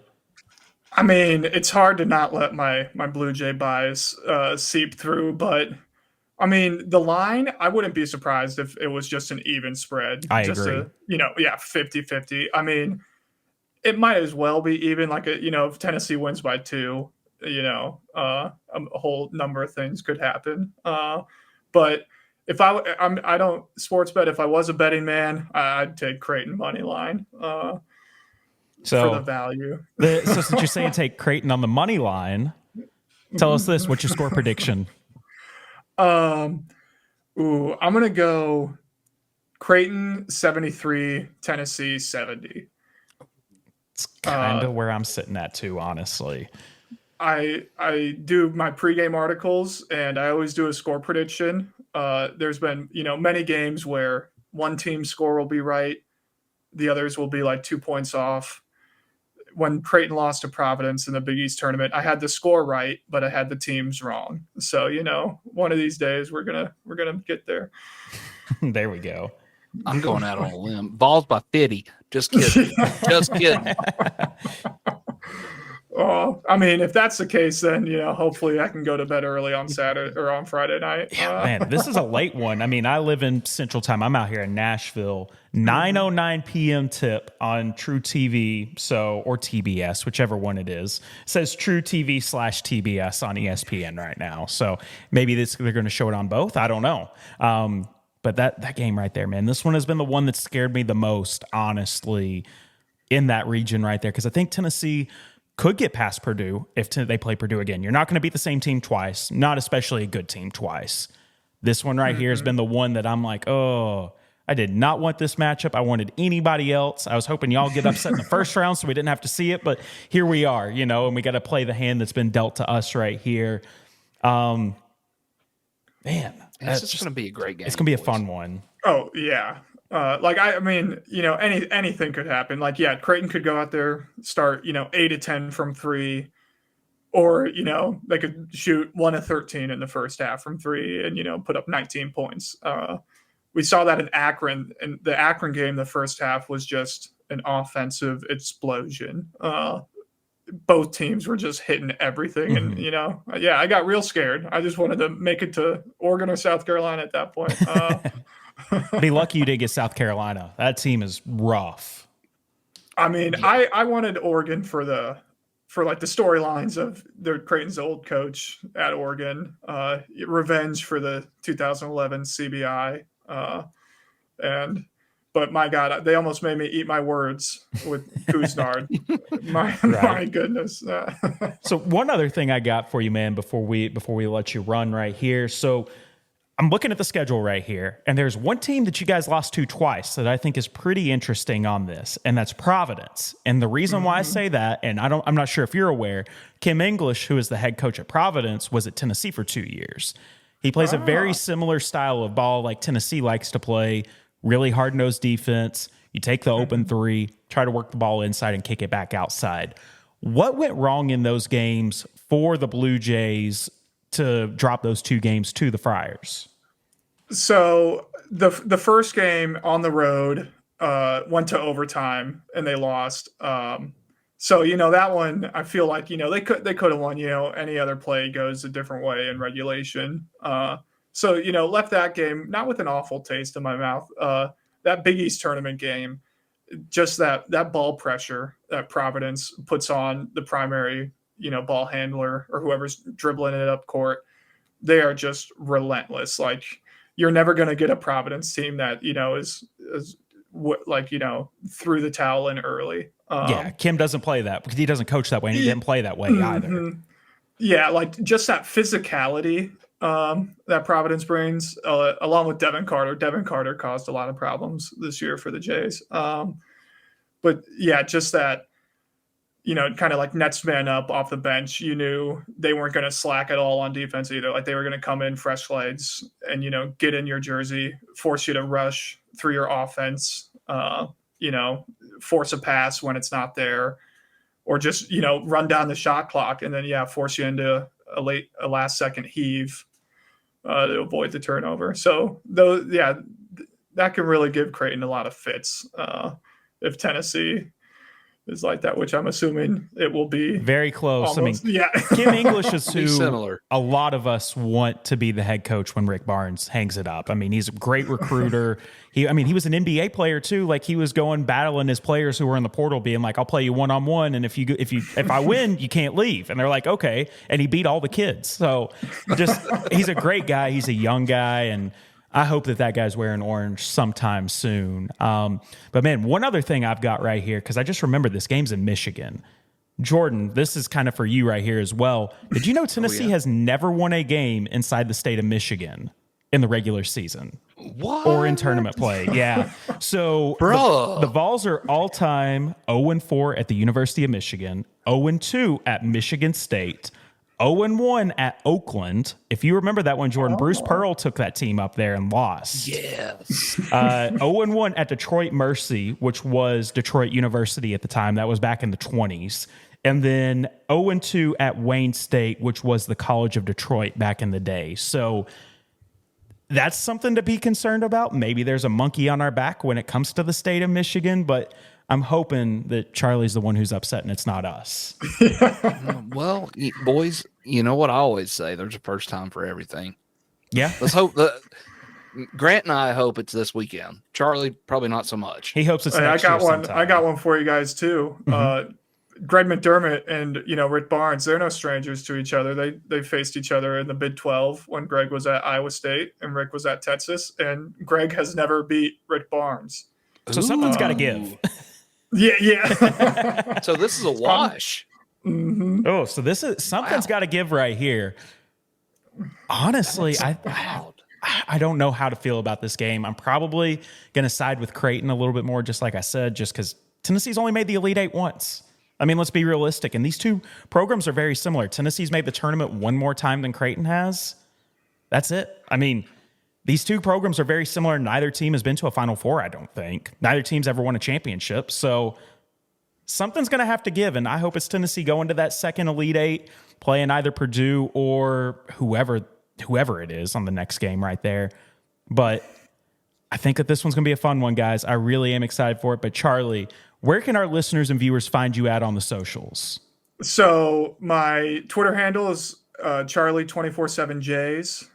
I mean, it's hard to not let my Blue Jay bias seep through, but I mean, the line, I wouldn't be surprised if it was just an even spread. I just agree. 50-50. I mean, it might as well be even if Tennessee wins by 2, a whole number of things could happen. But if I don't sports bet, if I was a betting man, I'd take Creighton money line for the value. So since you're saying take Creighton on the money line, tell us this, what's your score prediction? I'm going to go Creighton 73, Tennessee 70. It's kind of where I'm sitting at too, honestly. I do my pregame articles, and I always do a score prediction. There's been, many games where one team's score will be right, the others will be like 2 points off. When Creighton lost to Providence in the Big East tournament, I had the score right, but I had the teams wrong. So, one of these days we're gonna get there. There we go. I'm going out on a limb. Vols by 50. Just kidding. Just kidding. Oh, I mean, if that's the case, then hopefully I can go to bed early on Saturday or on Friday night. Yeah, man, this is a late one. I mean, I live in Central Time. I'm out here in Nashville. 9:09 p.m. tip on True TV, or TBS, whichever one it is. It says True TV/TBS on ESPN right now. So maybe they're going to show it on both. I don't know. But that game right there, man, this one has been the one that scared me the most, honestly, in that region right there, because I think Tennessee could get past Purdue if they play Purdue again. You're not going to beat the same team twice, not especially a good team twice. This one right here has been the one that I'm like, oh, I did not want this matchup. I wanted anybody else. I was hoping y'all get upset in the first round so we didn't have to see it, but here we are, and we got to play the hand that's been dealt to us right here. Man, it's just going to be a great game. It's going to be a fun one. Oh, yeah. Anything could happen. Creighton could go out there, start, 8 of 10 from 3, or, they could shoot 1 of 13 in the first half from 3 and, put up 19 points. We saw that in Akron, and the Akron game, the first half was just an offensive explosion. Both teams were just hitting everything. And, I got real scared. I just wanted to make it to Oregon or South Carolina at that point. Be lucky you did get South Carolina. That team is rough. I mean, I wanted Oregon for the storylines of Creighton's old coach at Oregon, revenge for the 2011 CBI, but my God, they almost made me eat my words with Kuznard. My goodness. So one other thing I got for you, man, before we let you run right here. So I'm looking at the schedule right here, and there's one team that you guys lost to twice that I think is pretty interesting on this, and that's Providence. And the reason why I say that, and I'm not sure if you're aware, Kim English, who is the head coach at Providence, was at Tennessee for 2 years. He plays a very similar style of ball like Tennessee likes to play, really hard-nosed defense. You take the open three, try to work the ball inside and kick it back outside. What went wrong in those games for the Blue Jays to drop those 2 games to the Friars? So the first game on the road went to overtime and they lost. So that one I feel like they could have won. Any other play goes a different way in regulation. So left that game not with an awful taste in my mouth. That Big East tournament game, just that ball pressure that Providence puts on the primary ball handler or whoever's dribbling it up court, they are just relentless. Like, you're never going to get a Providence team that, is threw the towel in early. Kim doesn't play that because he doesn't coach that way and he didn't play that way either. Yeah, like just that physicality that Providence brings, along with Devin Carter. Devin Carter caused a lot of problems this year for the Jays. But yeah, just that, kind of like next man up off the bench. You knew they weren't going to slack at all on defense either. Like, they were going to come in fresh legs and, get in your jersey, force you to rush through your offense, force a pass when it's not there, or just, run down the shot clock and then, force you into a last second heave to avoid the turnover. So that can really give Creighton a lot of fits if Tennessee is like that, which I'm assuming it will be. Very close. Almost, Kim English is who similar. A lot of us want to be the head coach when Rick Barnes hangs it up. I mean, he's a great recruiter. He was an NBA player too. Like, he was going battling his players who were in the portal, being like, "I'll play you one-on-one, and if I win, you can't leave." And they're like, "Okay." And he beat all the kids. So he's a great guy. He's a young guy, and I hope that guy's wearing orange sometime soon. But man, one other thing I've got right here, because I just remembered this game's in Michigan. Jordan, this is kind of for you right here as well. Did you know Tennessee has never won a game inside the state of Michigan in the regular season? What? Or in tournament play. Yeah. So the Vols are all-time 0-4 at the University of Michigan, 0-2 at Michigan State, 0-1 at Oakland. If you remember that one, Jordan, Bruce Pearl took that team up there and lost. Yes. 0-1 at Detroit Mercy, which was Detroit University at the time. That was back in the 20s. And then 0-2 at Wayne State, which was the College of Detroit back in the day. So that's something to be concerned about. Maybe there's a monkey on our back when it comes to the state of Michigan, but I'm hoping that Charlie's the one who's upset and it's not us. Well, boys, you know what I always say, there's a first time for everything. Yeah. Let's hope that Grant and I hope it's this weekend. Charlie, probably not so much. He hopes it's Hey, next year sometime. I got one for you guys too. Greg McDermott and Rick Barnes, they're no strangers to each other. They faced each other in the Big 12 when Greg was at Iowa State and Rick was at Texas, and Greg has never beat Rick Barnes. So something's got to give. Yeah. So this is a wash. Mm-hmm. Oh, so this is something's got to give right here. Honestly, I don't know how to feel about this game. I'm probably going to side with Creighton a little bit more, just like I said, just because Tennessee's only made the Elite Eight once. I mean, let's be realistic. And these two programs are very similar. Tennessee's made the tournament one more time than Creighton has. That's it. I mean, these two programs are very similar. Neither team has been to a Final Four, I don't think. Neither team's ever won a championship. So something's going to have to give. And I hope it's Tennessee going to that second Elite Eight, playing either Purdue or whoever it is on the next game right there. But I think that this one's going to be a fun one, guys. I really am excited for it. But Charlie, where can our listeners and viewers find you at on the socials? So my Twitter handle is Charlie247Js.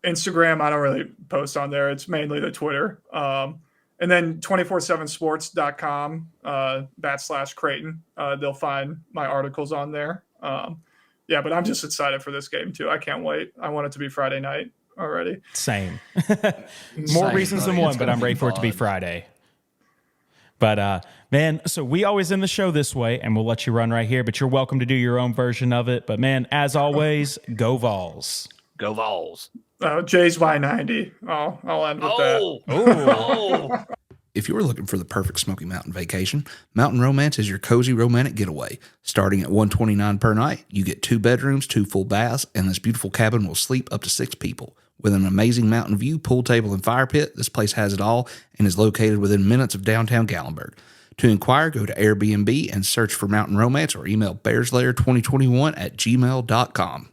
Instagram, I don't really post on there. It's mainly the Twitter. And then 247sports.com /Creighton. They'll find my articles on there. Yeah, but I'm just excited for this game too. I can't wait. I want it to be Friday night already. Same. More reasons than one, but I'm ready for it to be Friday. But, man, so we always end the show this way, and we'll let you run right here, but you're welcome to do your own version of it. But, man, as always, go Vols. Go Vols. Jay's Y90. I'll end with that. Oh. If you're looking for the perfect Smoky Mountain vacation, Mountain Romance is your cozy romantic getaway. Starting at $129 per night, you get 2 bedrooms, 2 full baths, and this beautiful cabin will sleep up to 6 people. With an amazing mountain view, pool table, and fire pit, this place has it all and is located within minutes of downtown Gallenberg. To inquire, go to Airbnb and search for Mountain Romance or email bearslair2021@gmail.com.